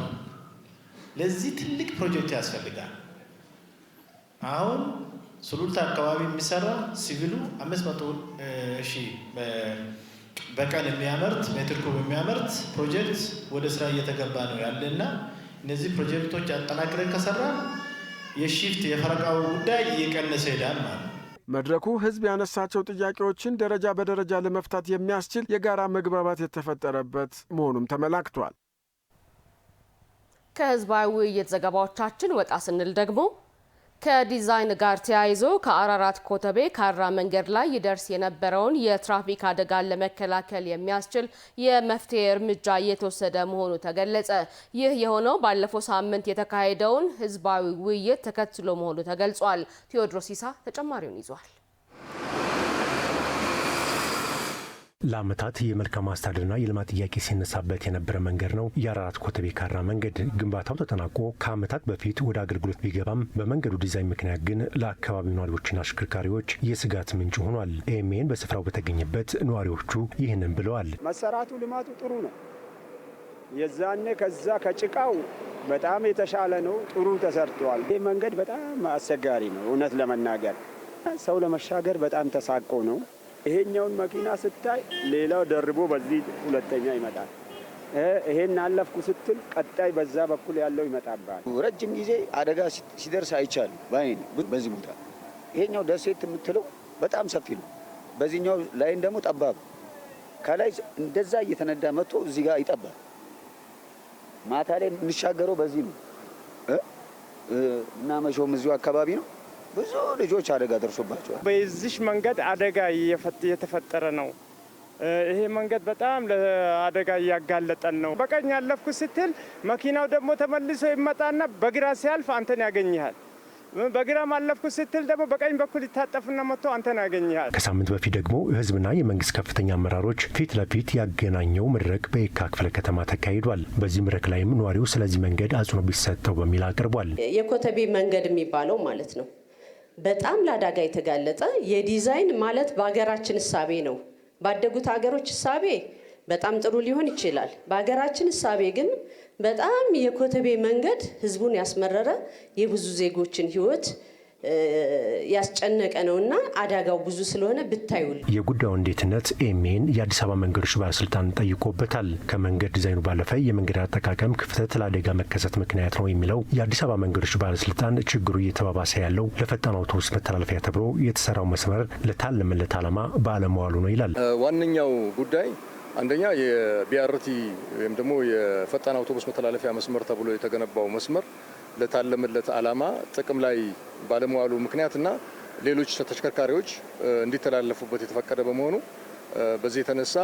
ለዚህ ትልቅ ፕሮጀክት ያስፈልጋል። አሁን ሱሉልታ አካባቢ የሚሰራ ሲቪሉ 500 ሺህ በቀን የሚያመርት ሜትር ኩብ የሚያመርት ፕሮጀክት ወደ ስራ እየተገባ ነው ያለና እነዚህ ፕሮጀክቶች አጠናክረን ከሰራ የሺፍት የፈረቃው ጉዳይ እየቀነሰ ሄዳል ማለት ነው። መድረኩ ህዝብ ያነሳቸው ጥያቄዎችን ደረጃ በደረጃ ለመፍታት የሚያስችል የጋራ መግባባት የተፈጠረበት መሆኑም ተመላክቷል። ከህዝባዊ ውይይት ዘገባዎቻችን ወጣ ስንል ደግሞ ከዲዛይን ጋር ተያይዞ ከአራራት ኮተቤ ካራ መንገድ ላይ ይደርስ የነበረውን የትራፊክ አደጋን ለመከላከል የሚያስችል የመፍትሄ እርምጃ እየተወሰደ መሆኑ ተገለጸ። ይህ የሆነው ባለፈው ሳምንት የተካሄደውን ህዝባዊ ውይይት ተከትሎ መሆኑ ተገልጿል። ቴዎድሮስ ይሳ ተጨማሪውን ይዟል። ለዓመታት የመልካም አስተዳደርና የልማት ጥያቄ ሲነሳበት የነበረ መንገድ ነው የአራራት ኮተቤ ካራ መንገድ። ግንባታው ተጠናቆ ከዓመታት በፊት ወደ አገልግሎት ቢገባም በመንገዱ ዲዛይን ምክንያት ግን ለአካባቢው ነዋሪዎችና አሽከርካሪዎች የስጋት ምንጭ ሆኗል። ኤኤምኤን በስፍራው በተገኘበት ነዋሪዎቹ ይህንን ብለዋል። መሰራቱ ልማቱ ጥሩ ነው። የዛኔ ከዛ ከጭቃው በጣም የተሻለ ነው። ጥሩ ተሰርቷል። ይህ መንገድ በጣም አስቸጋሪ ነው። እውነት ለመናገር ሰው ለመሻገር በጣም ተሳቆ ነው። ይሄኛውን መኪና ስታይ ሌላው ደርቦ በዚህ ሁለተኛ ይመጣል። ይሄን አለፍኩ ስትል ቀጣይ በዛ በኩል ያለው ይመጣባል። ረጅም ጊዜ አደጋ ሲደርስ አይቻሉ ባይን በዚህ ቦታ ይሄኛው ደሴት የምትለው በጣም ሰፊ ነው። በዚህኛው ላይን ደግሞ ጠባብ ከላይ እንደዛ እየተነዳ መጥቶ እዚህ ጋር ይጠባል። ማታ ላይ እንሻገረው በዚህ ነው እና መሾም እዚሁ አካባቢ ነው። ብዙ ልጆች አደጋ ደርሶባቸዋል። በዚህ መንገድ አደጋ እየተፈጠረ ነው። ይሄ መንገድ በጣም ለአደጋ እያጋለጠን ነው። በቀኝ ያለፍኩ ስትል መኪናው ደግሞ ተመልሶ ይመጣና በግራ ሲያልፍ አንተን ያገኝሃል። በግራ ማለፍኩ ስትል ደግሞ በቀኝ በኩል ይታጠፍና መጥቶ አንተን ያገኝሃል። ከሳምንት በፊት ደግሞ ህዝብና የመንግስት ከፍተኛ አመራሮች ፊት ለፊት ያገናኘው መድረክ በየካ ክፍለ ከተማ ተካሂዷል። በዚህ መድረክ ላይም ነዋሪው ስለዚህ መንገድ አጽንኦት ቢሰጠው በሚል አቅርቧል። የኮተቤ መንገድ የሚባለው ማለት ነው በጣም ለአደጋ የተጋለጠ የዲዛይን ማለት በሀገራችን እሳቤ ነው። ባደጉት ሀገሮች እሳቤ በጣም ጥሩ ሊሆን ይችላል። በሀገራችን እሳቤ ግን በጣም የኮተቤ መንገድ ህዝቡን ያስመረረ የብዙ ዜጎችን ህይወት ያስጨነቀ ነውና አደጋው ብዙ ስለሆነ ብታዩል። የጉዳዩ እንዴትነት ኤኤምኤን የአዲስ አበባ መንገዶች ባለስልጣን ጠይቆበታል። ከመንገድ ዲዛይኑ ባለፈ የመንገድ አጠቃቀም ክፍተት ለአደጋ መከሰት ምክንያት ነው የሚለው የአዲስ አበባ መንገዶች ባለስልጣን ችግሩ እየተባባሰ ያለው ለፈጣን አውቶቡስ መተላለፊያ ተብሎ የተሰራው መስመር ለታለመለት ዓላማ ባለመዋሉ ነው ይላል። ዋነኛው ጉዳይ አንደኛ የቢአርቲ ወይም ደግሞ የፈጣን አውቶቡስ መተላለፊያ መስመር ተብሎ የተገነባው መስመር ለታለመለት ዓላማ ጥቅም ላይ ባለመዋሉ ምክንያትና ሌሎች ተሽከርካሪዎች እንዲተላለፉበት የተፈቀደ በመሆኑ በዚህ የተነሳ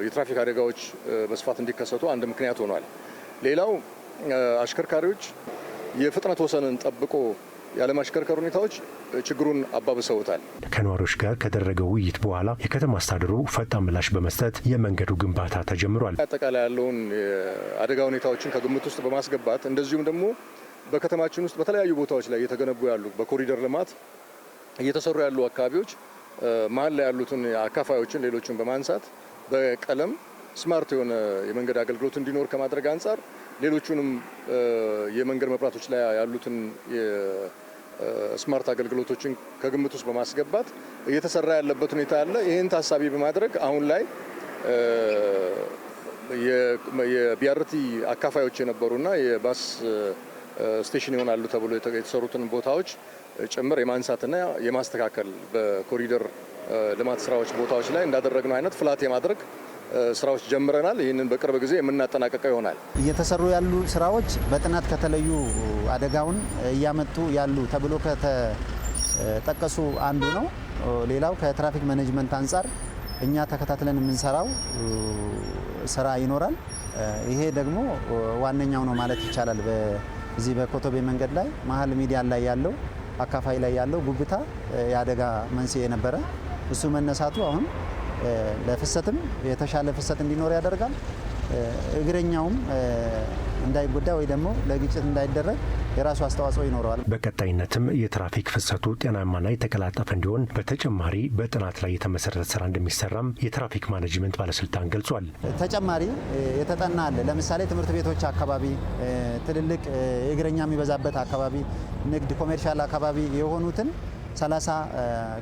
የትራፊክ አደጋዎች በስፋት እንዲከሰቱ አንድ ምክንያት ሆኗል። ሌላው አሽከርካሪዎች የፍጥነት ወሰንን ጠብቆ ያለማሽከርከር ሁኔታዎች ችግሩን አባብሰውታል። ከነዋሪዎች ጋር ከደረገው ውይይት በኋላ የከተማ አስተዳደሩ ፈጣን ምላሽ በመስጠት የመንገዱ ግንባታ ተጀምሯል። አጠቃላይ ያለውን አደጋ ሁኔታዎችን ከግምት ውስጥ በማስገባት እንደዚሁም ደግሞ በከተማችን ውስጥ በተለያዩ ቦታዎች ላይ እየተገነቡ ያሉ በኮሪደር ልማት እየተሰሩ ያሉ አካባቢዎች መሀል ላይ ያሉትን አካፋዮችን ሌሎችን በማንሳት በቀለም ስማርት የሆነ የመንገድ አገልግሎት እንዲኖር ከማድረግ አንጻር ሌሎቹንም የመንገድ መብራቶች ላይ ያሉትን ስማርት አገልግሎቶችን ከግምት ውስጥ በማስገባት እየተሰራ ያለበት ሁኔታ አለ። ይህን ታሳቢ በማድረግ አሁን ላይ የቢአርቲ አካፋዮች የነበሩና የባስ ስቴሽን ይሆናሉ ተብሎ የተሰሩትን ቦታዎች ጭምር የማንሳትና የማስተካከል በኮሪደር ልማት ስራዎች ቦታዎች ላይ እንዳደረግነው አይነት ፍላት የማድረግ ስራዎች ጀምረናል። ይህንን በቅርብ ጊዜ የምናጠናቀቀው ይሆናል። እየተሰሩ ያሉ ስራዎች በጥናት ከተለዩ አደጋውን እያመጡ ያሉ ተብሎ ከተጠቀሱ አንዱ ነው። ሌላው ከትራፊክ ማኔጅመንት አንጻር እኛ ተከታትለን የምንሰራው ስራ ይኖራል። ይሄ ደግሞ ዋነኛው ነው ማለት ይቻላል። በዚህ በኮቶቤ መንገድ ላይ መሀል ሚዲያን ላይ ያለው አካፋይ ላይ ያለው ጉብታ የአደጋ መንስኤ ነበረ። እሱ መነሳቱ አሁን ለፍሰትም የተሻለ ፍሰት እንዲኖር ያደርጋል። እግረኛውም እንዳይጎዳ ወይ ደግሞ ለግጭት እንዳይደረግ የራሱ አስተዋጽኦ ይኖረዋል። በቀጣይነትም የትራፊክ ፍሰቱ ጤናማና የተቀላጠፈ እንዲሆን በተጨማሪ በጥናት ላይ የተመሰረተ ስራ እንደሚሰራም የትራፊክ ማኔጅመንት ባለስልጣን ገልጿል። ተጨማሪ የተጠና አለ። ለምሳሌ ትምህርት ቤቶች አካባቢ፣ ትልልቅ እግረኛ የሚበዛበት አካባቢ፣ ንግድ ኮሜርሻል አካባቢ የሆኑትን 30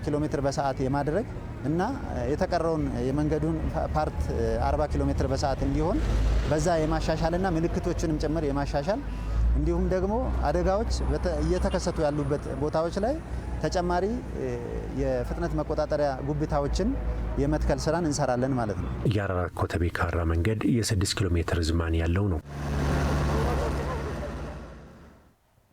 ኪሎ ሜትር በሰዓት የማድረግ እና የተቀረውን የመንገዱን ፓርት 40 ኪሎ ሜትር በሰዓት እንዲሆን በዛ የማሻሻልና ምልክቶችንም ጭምር የማሻሻል እንዲሁም ደግሞ አደጋዎች እየተከሰቱ ያሉበት ቦታዎች ላይ ተጨማሪ የፍጥነት መቆጣጠሪያ ጉብታዎችን የመትከል ስራን እንሰራለን ማለት ነው። የአራራ ኮተቤ ካራ መንገድ የ6 ኪሎ ሜትር ዝማኔ ያለው ነው።